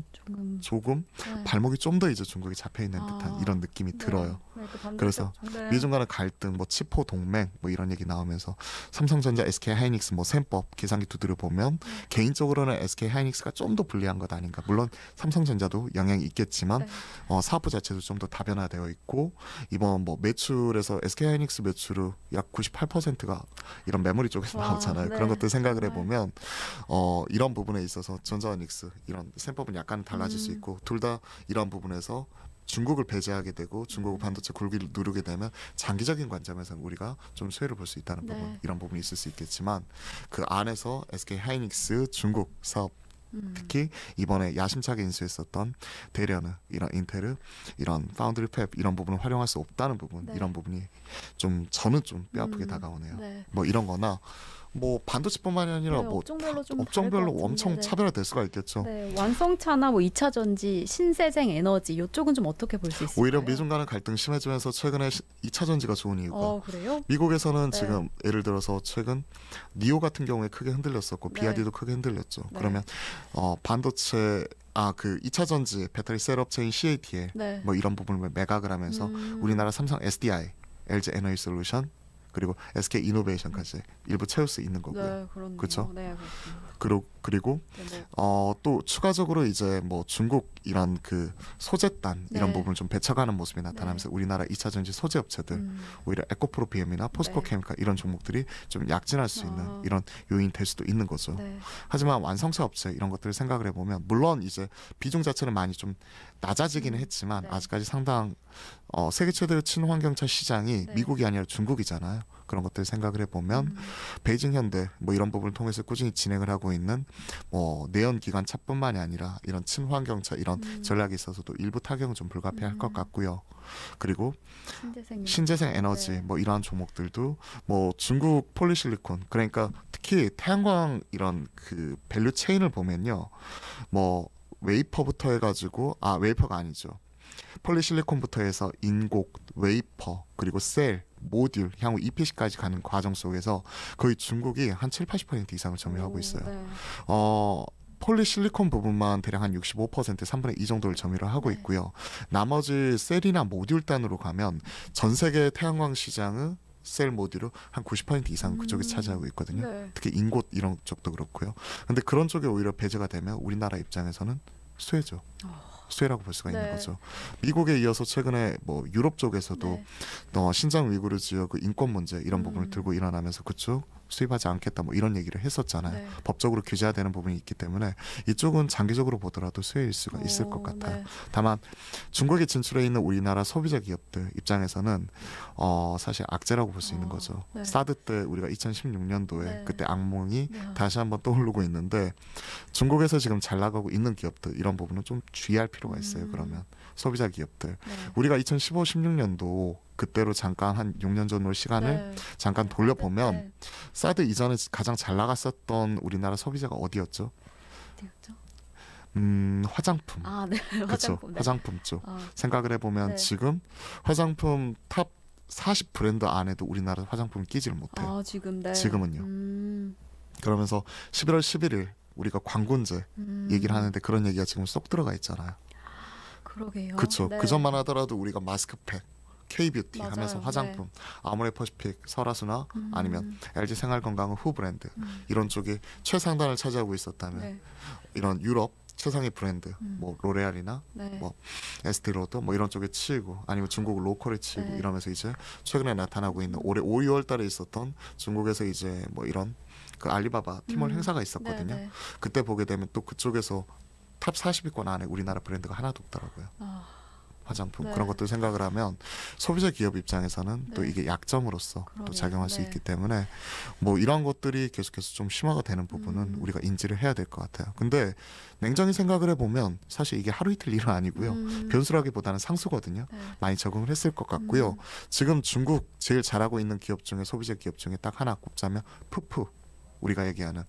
조금 네. 발목이 좀 더 이제 중국에 잡혀 있는 듯한 이런 느낌이 들어요. 네, 그 반대쪽. 그래서 네. 미중 간의 갈등, 뭐 치포 동맹, 뭐 이런 얘기 나오면서 삼성전자, SK 하이닉스 뭐 셈법 계산기 두드려 보면 개인적으로는 SK 하이닉스가 좀 더 불리한 것 아닌가. 물론 삼성전자도 영향이 있겠지만 네. 사업부 자체도 좀 더 다변화되어 있고 이번 뭐 매출에서 SK 하이닉스 매출의 약 98%가 이런 메모리 쪽에서 와, 나오잖아요. 네. 그런 것들 생각을 정말. 해보면 이런 부분에 있어서 전자닉스 이런 셈법은 약간 달라질 수 있고 둘 다 이런 부분에서 중국을 배제하게 되고 중국 반도체 굴기를 누르게 되면 장기적인 관점에서는 우리가 좀 수혜를 볼 수 있다는 네. 부분 이런 부분이 있을 수 있겠지만 그 안에서 SK 하이닉스 중국 사업 특히 이번에 야심차게 인수했었던 대련은 이런 인텔을 이런 파운드리 팹 이런 부분을 활용할 수 없다는 부분 네. 이런 부분이 좀 저는 좀 뼈아프게 다가오네요. 네. 뭐 이런 거나 뭐 반도체뿐만이 아니라 네, 뭐 업종별로 좀 다를 업종별로 것 같은데, 엄청 네. 차별화될 수가 있겠죠. 네, 완성차나 뭐 2차 전지, 신재생 에너지 이쪽은 좀 어떻게 볼 수 있을까요? 오히려 미중 간의 갈등 심해지면서 최근에 2차 전지가 좋은 이유가 그래요? 미국에서는 네. 지금 예를 들어서 최근 니오 같은 경우에 크게 흔들렸었고 네. BYD도 크게 흔들렸죠. 네. 그러면 반도체 그 2차 전지 배터리 셋업체인 CATL 네. 뭐 이런 부분을 매각을 하면서 우리나라 삼성 SDI, LG 에너지 솔루션 그리고 SK 이노베이션까지 일부 채울 수 있는 거고요. 네, 그렇네요. 그쵸? 네, 그렇습니다. 그리고 네, 또 추가적으로 이제 뭐 중국 이런 그 소재단 이런 네. 부분을 좀 배척하는 모습이 나타나면서 우리나라 2차 전지 소재 업체들 오히려 에코프로비엠이나 포스코 네. 케미칼 이런 종목들이 좀 약진할 수 있는 이런 요인이 될 수도 있는 거죠. 네. 하지만 완성차 업체 이런 것들을 생각을 해보면 물론 이제 비중 자체는 많이 좀 낮아지기는 했지만 네. 아직까지 상당 세계 최대의 친환경차 시장이 네. 미국이 아니라 중국이잖아요. 그런 것들 생각을 해보면 베이징 현대 뭐 이런 부분을 통해서 꾸준히 진행을 하고 있는 뭐 내연 기관차뿐만이 아니라 이런 친환경차 이런 전략에 있어서도 일부 타격은 좀 불가피할 것 같고요. 그리고 신재생 에너지 네. 뭐 이러한 종목들도 뭐 중국 폴리실리콘 그러니까 특히 태양광 이런 그 밸류 체인을 보면요. 뭐 웨이퍼부터 해가지고 웨이퍼가 아니죠. 폴리실리콘부터 해서 인곡, 웨이퍼, 그리고 셀, 모듈, 향후 EPC까지 가는 과정 속에서 거의 중국이 한 7, 80% 이상을 점유하고 있어요. 네. 폴리실리콘 부분만 대략 한 65%, 3분의 2 정도를 점유를 하고 네. 있고요. 나머지 셀이나 모듈 단으로 가면 전 세계 태양광 시장의 셀 모듈을 한 90% 이상 그쪽이 차지하고 있거든요. 네. 특히 인곳 이런 쪽도 그렇고요. 근데 그런 쪽에 오히려 배제가 되면 우리나라 입장에서는 수혜죠. 수혜라고 볼 수가 있는 네. 거죠. 미국에 이어서 최근에 뭐 유럽 쪽에서도 신장 위구르 지역의 인권 문제 이런 부분을 들고 일어나면서 그쪽 수입하지 않겠다 뭐 이런 얘기를 했었잖아요. 네. 법적으로 규제해야 되는 부분이 있기 때문에 이쪽은 장기적으로 보더라도 수혜일 수가 있을 것 같아요. 네. 다만 중국에 진출해 있는 우리나라 소비자 기업들 입장에서는 사실 악재라고 볼 수 있는 거죠. 네. 사드 때 우리가 2016년도에 네. 그때 악몽이 네. 다시 한번 떠오르고 있는데 중국에서 지금 잘 나가고 있는 기업들 이런 부분은 좀 주의할 필요가 있어요. 그러면 소비자 기업들 네. 우리가 2015, 16년도 그때로 잠깐 한 6년 전으로 시간을 네. 잠깐 돌려보면 네. 사드 이전에 가장 잘 나갔었던 우리나라 소비자가 어디였죠? 어디였죠? 화장품. 네. 그렇죠. 화장품. 네. 화장품 쪽. 아, 생각을 해보면 네. 지금 화장품 탑 40 브랜드 안에도 우리나라 화장품 끼지를 못해요. 지금 네. 지금은요. 그러면서 11월 11일 우리가 광고제 얘기를 하는데 그런 얘기가 지금 쏙 들어가 있잖아요. 그러게요. 그렇죠. 네. 그 전만 하더라도 우리가 마스크팩, K뷰티 맞아요. 하면서 화장품, 아모레퍼시픽, 설화수나 아니면 LG 생활건강의 후 브랜드 이런 쪽이 최상단을 차지하고 있었다면 네. 이런 유럽 최상의 브랜드 뭐 로레알이나 네. 뭐 에스티로더 뭐 이런 쪽에 치이고 아니면 중국 로컬에 치이고 네. 이러면서 이제 최근에 나타나고 있는 올해 5, 6월 달에 있었던 중국에서 이제 뭐 이런 그 알리바바 티몰 행사가 있었거든요. 네, 네. 그때 보게 되면 또 그쪽에서 탑 40위권 안에 우리나라 브랜드가 하나도 없더라고요. 화장품 네. 그런 것들 생각을 하면 소비자 기업 입장에서는 또 네. 이게 약점으로서 또 그러네요. 작용할 수 네. 있기 때문에 뭐 이런 것들이 계속해서 좀 심화가 되는 부분은 우리가 인지를 해야 될 것 같아요. 근데 냉정히 생각을 해보면 사실 이게 하루 이틀 일은 아니고요. 변수라기보다는 상수거든요. 네. 많이 적응을 했을 것 같고요. 지금 중국 제일 잘하고 있는 기업 중에 소비자 기업 중에 딱 하나 꼽자면 푸푸 우리가 얘기하는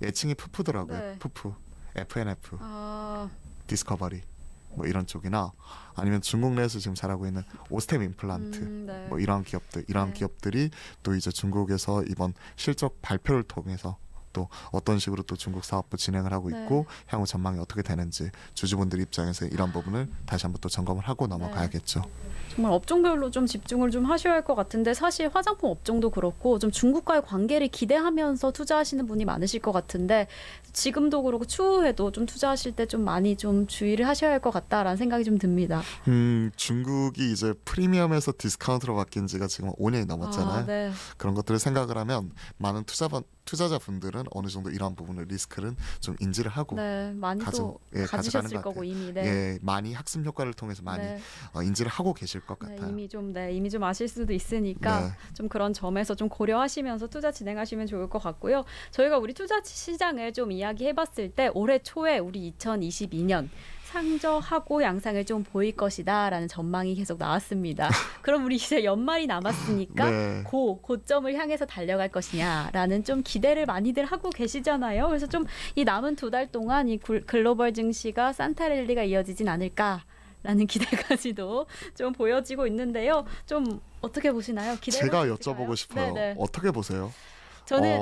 애칭이 푸푸더라고요. 네. 푸푸 FNF 아, 디스커버리 뭐 이런 쪽이나 아니면 중국 내에서 지금 잘하고 있는 오스템 임플란트 네. 뭐 이런 기업들 이런 네. 기업들이 또 이제 중국에서 이번 실적 발표를 통해서 또 어떤 식으로 또 중국 사업부 진행을 하고 네. 있고 향후 전망이 어떻게 되는지 주주분들 입장에서 이런 부분을 다시 한번 또 점검을 하고 넘어가야겠죠. 정말 업종별로 좀 집중을 좀 하셔야 할 것 같은데 사실 화장품 업종도 그렇고 좀 중국과의 관계를 기대하면서 투자하시는 분이 많으실 것 같은데 지금도 그렇고 추후에도 좀 투자하실 때 좀 많이 좀 주의를 하셔야 할 것 같다라는 생각이 좀 듭니다. 중국이 이제 프리미엄에서 디스카운트로 바뀐 지가 지금 5년이 넘었잖아요. 네. 그런 것들을 생각을 하면 많은 투자자분들은 어느 정도 이런 부분을 리스크는 좀 인지를 하고 네, 많이 또 가지셨을 가져가는 것 거고 같아요. 이미 네. 예, 많이 학습 효과를 통해서 많이 네. 인지를 하고 계실 것 네, 같아요. 이미 좀 아실 수도 있으니까 네. 좀 그런 점에서 좀 고려하시면서 투자 진행하시면 좋을 것 같고요. 저희가 우리 투자 시장을 좀 이야기해봤을 때 올해 초에 우리 2022년 상저하고 양상을 좀 보일 것이다라는 전망이 계속 나왔습니다. 그럼 우리 이제 연말이 남았으니까 네. 고점을 향해서 달려갈 것이냐라는 좀 기대를 많이들 하고 계시잖아요. 그래서 좀 이 남은 2달 동안 이 글로벌 증시가 산타랠리가 이어지진 않을까. 라는 기대까지도 좀 보여지고 있는데요. 좀 어떻게 보시나요? 제가 기대해 여쭤보고 싶어요. 네네. 어떻게 보세요? 저는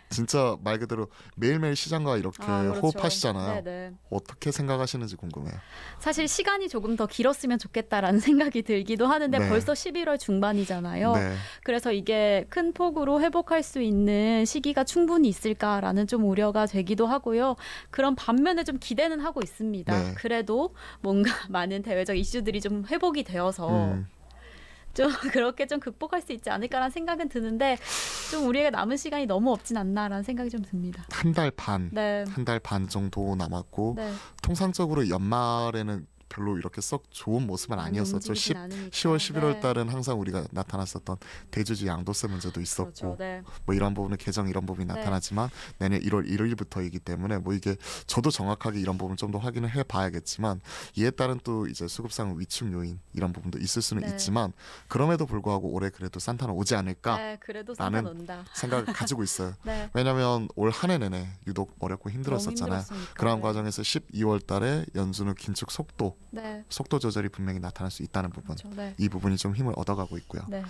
진짜 말 그대로 매일매일 시장과 이렇게 그렇죠. 호흡하시잖아요. 네네. 어떻게 생각하시는지 궁금해요. 사실 시간이 조금 더 길었으면 좋겠다라는 생각이 들기도 하는데 네. 벌써 11월 중반이잖아요. 네. 그래서 이게 큰 폭으로 회복할 수 있는 시기가 충분히 있을까라는 좀 우려가 되기도 하고요. 그런 반면에 좀 기대는 하고 있습니다. 네. 그래도 뭔가 많은 대외적 이슈들이 좀 회복이 되어서 좀 그렇게 좀 극복할 수 있지 않을까라는 생각은 드는데 좀 우리에게 남은 시간이 너무 없진 않나라는 생각이 좀 듭니다. 한 달 반, 네. 한 달 반 정도 남았고 네. 통상적으로 연말에는 별로 이렇게 썩 좋은 모습은 아니었었죠. 10월, 11월 달은 항상 우리가 나타났었던 대주주 양도세 문제도 있었고 그렇죠. 네. 뭐 이런 부분은 개정 이런 부분이 네. 나타나지만 내년 1월 1일부터이기 때문에 뭐 이게 저도 정확하게 이런 부분 좀 더 확인을 해봐야겠지만 이에 따른 또 이제 수급상 위축 요인 이런 부분도 있을 수는 네. 있지만 그럼에도 불구하고 올해 그래도 산타는 오지 않을까 네, 그래도 산타 논다. 생각을 가지고 있어요. 네. 왜냐하면 올 한 해 내내 유독 어렵고 힘들었었잖아요. 힘들었으니까. 그러한 네. 과정에서 12월 달에 연준의 긴축 네. 속도 조절이 분명히 나타날 수 있다는 부분. 그렇죠. 네. 이 부분이 좀 힘을 얻어가고 있고요. 네.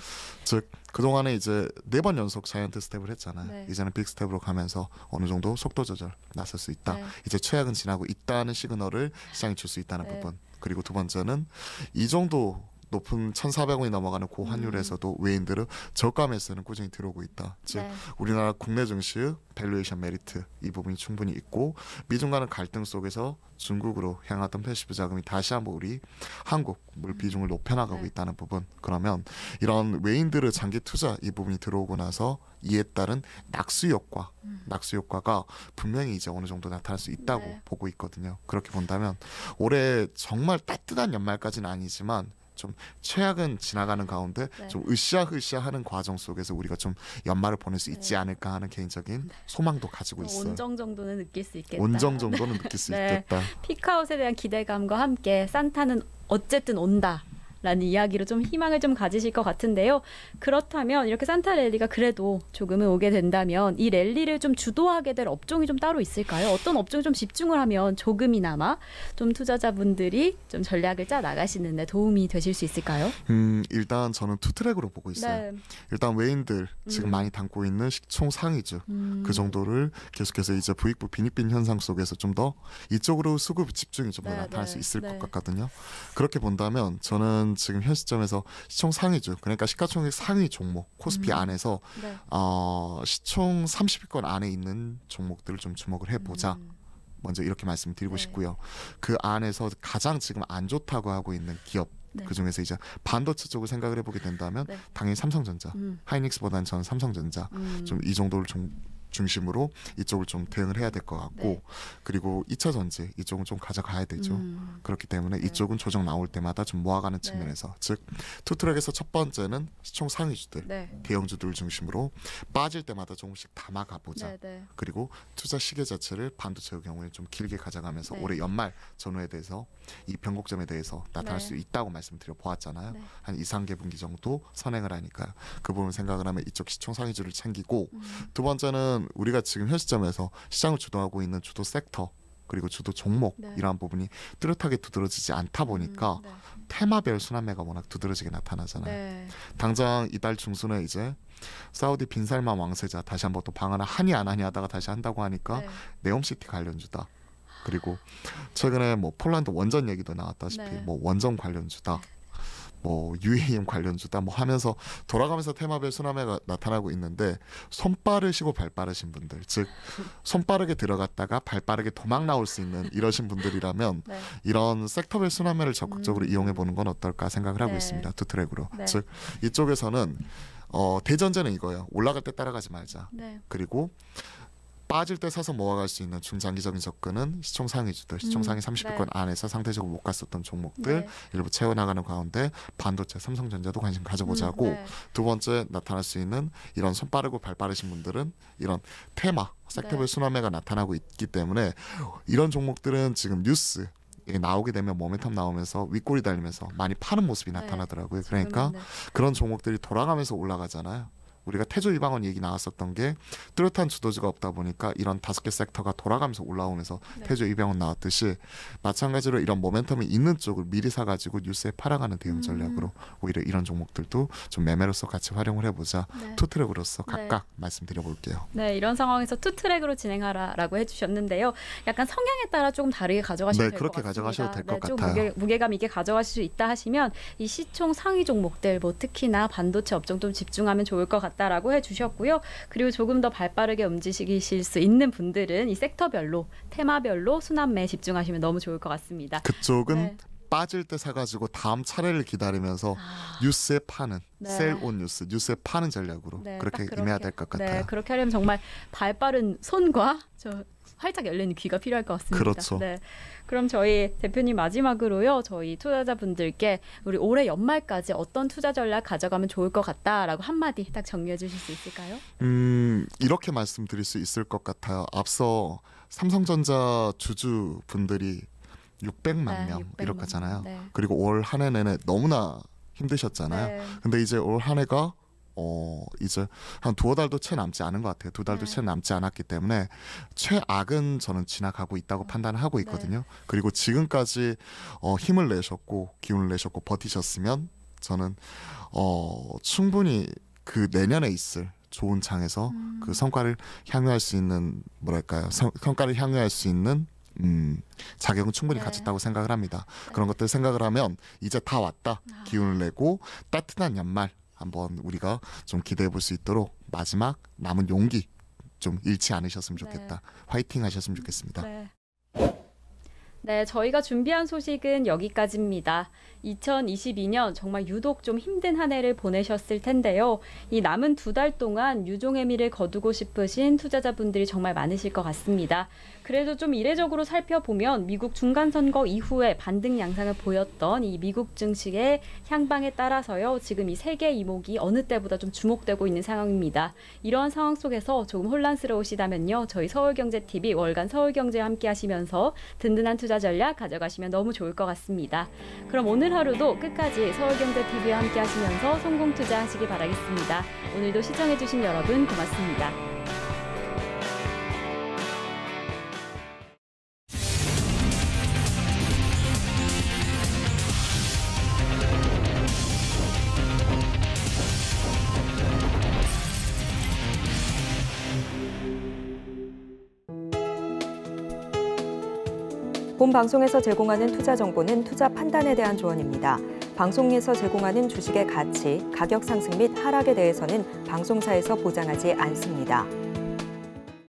즉 그동안에 이제 4번 연속 자이언트 스텝을 했잖아요. 네. 이제는 빅 스텝으로 가면서 어느 정도 속도 조절 나설 수 있다. 네. 이제 최악은 지나고 있다는 시그널을 시장이 줄 수 있다는 네. 부분. 그리고 두 번째는 이 정도 높은 1,400원이 넘어가는 고환율에서도 외인들은 저가 매수는 꾸준히 들어오고 있다. 즉 네. 우리나라 국내 증시의 밸류에이션 메리트 이 부분이 충분히 있고 미중 간의 갈등 속에서 중국으로 향하던 패시브 자금이 다시 한번 우리 한국 물 비중을 높여나가고 네. 있다는 부분. 그러면 이런 외인들의 장기 투자 이 부분이 들어오고 나서 이에 따른 낙수 효과가 분명히 이제 어느 정도 나타날 수 있다고 네. 보고 있거든요. 그렇게 본다면 올해 정말 따뜻한 연말까지는 아니지만 좀 최악은 지나가는 가운데 네. 좀 으쌰으쌰하는 과정 속에서 우리가 좀 연말을 보낼 수 있지 네. 않을까 하는 개인적인 소망도 가지고 있어요. 온정 정도는 느낄 수 있겠다. 온정 정도는 느낄 수 네. 있겠다. 피크아웃에 대한 기대감과 함께 산타는 어쨌든 온다. 라는 이야기로 좀 희망을 좀 가지실 것 같은데요. 그렇다면 이렇게 산타 랠리가 그래도 조금은 오게 된다면 이 랠리를 좀 주도하게 될 업종이 좀 따로 있을까요? 어떤 업종에 좀 집중을 하면 조금이나마 좀 투자자분들이 좀 전략을 짜 나가시는 데 도움이 되실 수 있을까요? 일단 저는 투 트랙으로 보고 있어요. 네. 일단 외인들 지금 많이 담고 있는 시총 상위주 그 정도를 계속해서 이제 부익부 빈익빈 현상 속에서 좀 더 이쪽으로 수급 집중이 좀 더 네, 나타날 네, 수 있을 네. 것 같거든요. 그렇게 본다면 저는 지금 현 시점에서 시총 상위주 그러니까 시가총액 상위 종목 코스피 안에서 네. 시총 30위권 안에 있는 종목들을 좀 주목을 해보자. 먼저 이렇게 말씀드리고 네. 싶고요. 그 안에서 가장 지금 안 좋다고 하고 있는 기업 네. 그 중에서 이제 반도체 쪽을 생각을 해보게 된다면 네. 당연히 삼성전자, 하이닉스보다는 저는 삼성전자 좀 이 정도를 좀 중심으로 이쪽을 좀 대응을 해야 될 것 같고 네. 그리고 2차 전지 이쪽은 좀 가져가야 되죠. 그렇기 때문에 네. 이쪽은 조정 나올 때마다 좀 모아가는 네. 측면에서 즉 투트랙에서 첫 번째는 시총 상위주들 네. 대형주들 중심으로 빠질 때마다 조금씩 담아가 보자. 네. 네. 그리고 투자 시계 자체를 반도체의 경우에 좀 길게 가져가면서 네. 올해 연말 전후에 대해서 이 변곡점에 대해서 나타날 네. 수 있다고 말씀드려 보았잖아요. 네. 한 2, 3개분기 정도 선행을 하니까요. 그 부분 생각을 하면 이쪽 시총 상위주를 챙기고 두 번째는 우리가 지금 현 시점에서 시장을 주도하고 있는 주도 섹터 그리고 주도 종목 네. 이러한 부분이 뚜렷하게 두드러지지 않다 보니까 네. 테마별 순환매가 워낙 두드러지게 나타나잖아요. 네. 당장 이달 중순에 이제 사우디 빈살만 왕세자 다시 한번 또 방한을 하니 안 하니 하다가 다시 한다고 하니까 네. 네옴시티 관련주다. 그리고 최근에 뭐 폴란드 원전 얘기도 나왔다시피 네. 뭐 원전 관련주다. 뭐 UAM 관련주다 뭐 하면서 돌아가면서 테마별 순환매가 나타나고 있는데 손 빠르시고 발 빠르신 분들 즉 손 빠르게 들어갔다가 발 빠르게 도망 나올 수 있는 이러신 분들이라면 네. 이런 섹터별 순환매를 적극적으로 이용해 보는 건 어떨까 생각을 하고 네. 있습니다. 두 트랙으로. 네. 즉 이쪽에서는 대전제는 이거예요. 올라갈 때 따라가지 말자. 네. 그리고 빠질 때 사서 모아갈 수 있는 중장기적인 접근은 시총 상위주들, 시총 상위 30위권 안에서 상대적으로 못 갔었던 종목들 네. 일부 채워나가는 가운데 반도체, 삼성전자도 관심 가져보자고 네. 두 번째 나타날 수 있는 이런 손 빠르고 발 빠르신 분들은 이런 테마, 섹터별 네. 순환매가 나타나고 있기 때문에 이런 종목들은 지금 뉴스 나오게 되면 모멘텀 나오면서 윗골이 달리면서 많이 파는 모습이 네. 나타나더라고요. 그러니까 지금은, 네. 그런 종목들이 돌아가면서 올라가잖아요. 우리가 태조 이방원 얘기 나왔었던 게 뚜렷한 주도주가 없다 보니까 이런 5개 섹터가 돌아가면서 올라오면서 네. 태조 이방원 나왔듯이 마찬가지로 이런 모멘텀이 있는 쪽을 미리 사가지고 뉴스에 팔아가는 대응 전략으로 오히려 이런 종목들도 좀 매매로서 같이 활용을 해보자. 네. 투트랙으로서 네. 각각 말씀드려볼게요. 네, 이런 상황에서 투 트랙으로 진행하라라고 해주셨는데요. 약간 성향에 따라 조금 다르게 가져가시면 네, 될 것 그렇게 같습니다. 가져가셔도 될 것 좀 같아요. 무게감 있게 가져가실 수 있다 하시면 이 시총 상위 종목들, 뭐 특히나 반도체 업종 좀 집중하면 좋을 것 같다라고 해주셨고요. 그리고 조금 더 발빠르게 움직이실 수 있는 분들은 이 섹터별로, 테마별로 순환매에 집중하시면 너무 좋을 것 같습니다. 그쪽은 네. 빠질 때 사가지고 다음 차례를 기다리면서 뉴스에 파는 네. 셀온 뉴스에 파는 전략으로 네, 그렇게 딱 임해야 될 것 같아요. 네, 그렇게 하려면 정말 발빠른 손과 저 활짝 열린 귀가 필요할 것 같습니다. 그렇죠. 네. 그럼 저희 대표님 마지막으로요. 저희 투자자분들께 우리 올해 연말까지 어떤 투자 전략 가져가면 좋을 것 같다라고 한마디 딱 정리해 주실 수 있을까요? 이렇게 말씀드릴 수 있을 것 같아요. 앞서 삼성전자 주주분들이 600만 명 600만 이렇게 하잖아요. 네. 그리고 올 한 해 내내 너무나 힘드셨잖아요. 네. 근데 이제 올 한 해가 이제 한 두어 달도 채 남지 않은 것 같아요. 두 달도 네. 채 남지 않았기 때문에 최악은 저는 지나가고 있다고 판단을 하고 있거든요. 그리고 지금까지 힘을 내셨고 기운을 내셨고 버티셨으면 저는 충분히 그 내년에 있을 좋은 장에서 그 성과를 향유할 수 있는 뭐랄까요? 성과를 향유할 수 있는 자격은 충분히 네. 갖췄다고 생각을 합니다. 그런 것들 생각을 하면 이제 다 왔다. 기운을 내고 따뜻한 연말 한번 우리가 좀 기대해 볼 수 있도록 마지막 남은 용기 좀 잃지 않으셨으면 좋겠다. 화이팅 하셨으면 좋겠습니다. 네. 네, 저희가 준비한 소식은 여기까지입니다. 2022년 정말 유독 좀 힘든 한 해를 보내셨을 텐데요. 이 남은 2달 동안 유종의미를 거두고 싶으신 투자자분들이 정말 많으실 것 같습니다. 그래도 좀 이례적으로 살펴보면 미국 중간선거 이후에 반등 양상을 보였던 이 미국 증시의 향방에 따라서요. 지금 이 세계 이목이 어느 때보다 좀 주목되고 있는 상황입니다. 이러한 상황 속에서 조금 혼란스러우시다면요. 저희 서울경제TV 월간 서울경제와 함께 하시면서 든든한 투자 전략 가져가시면 너무 좋을 것 같습니다. 그럼 오늘 하루도 끝까지 서울경제TV와 함께 하시면서 성공 투자하시기 바라겠습니다. 오늘도 시청해주신 여러분 고맙습니다. 본 방송에서 제공하는 투자 정보는 투자 판단에 대한 조언입니다. 방송에서 제공하는 주식의 가치, 가격 상승 및 하락에 대해서는 방송사에서 보장하지 않습니다.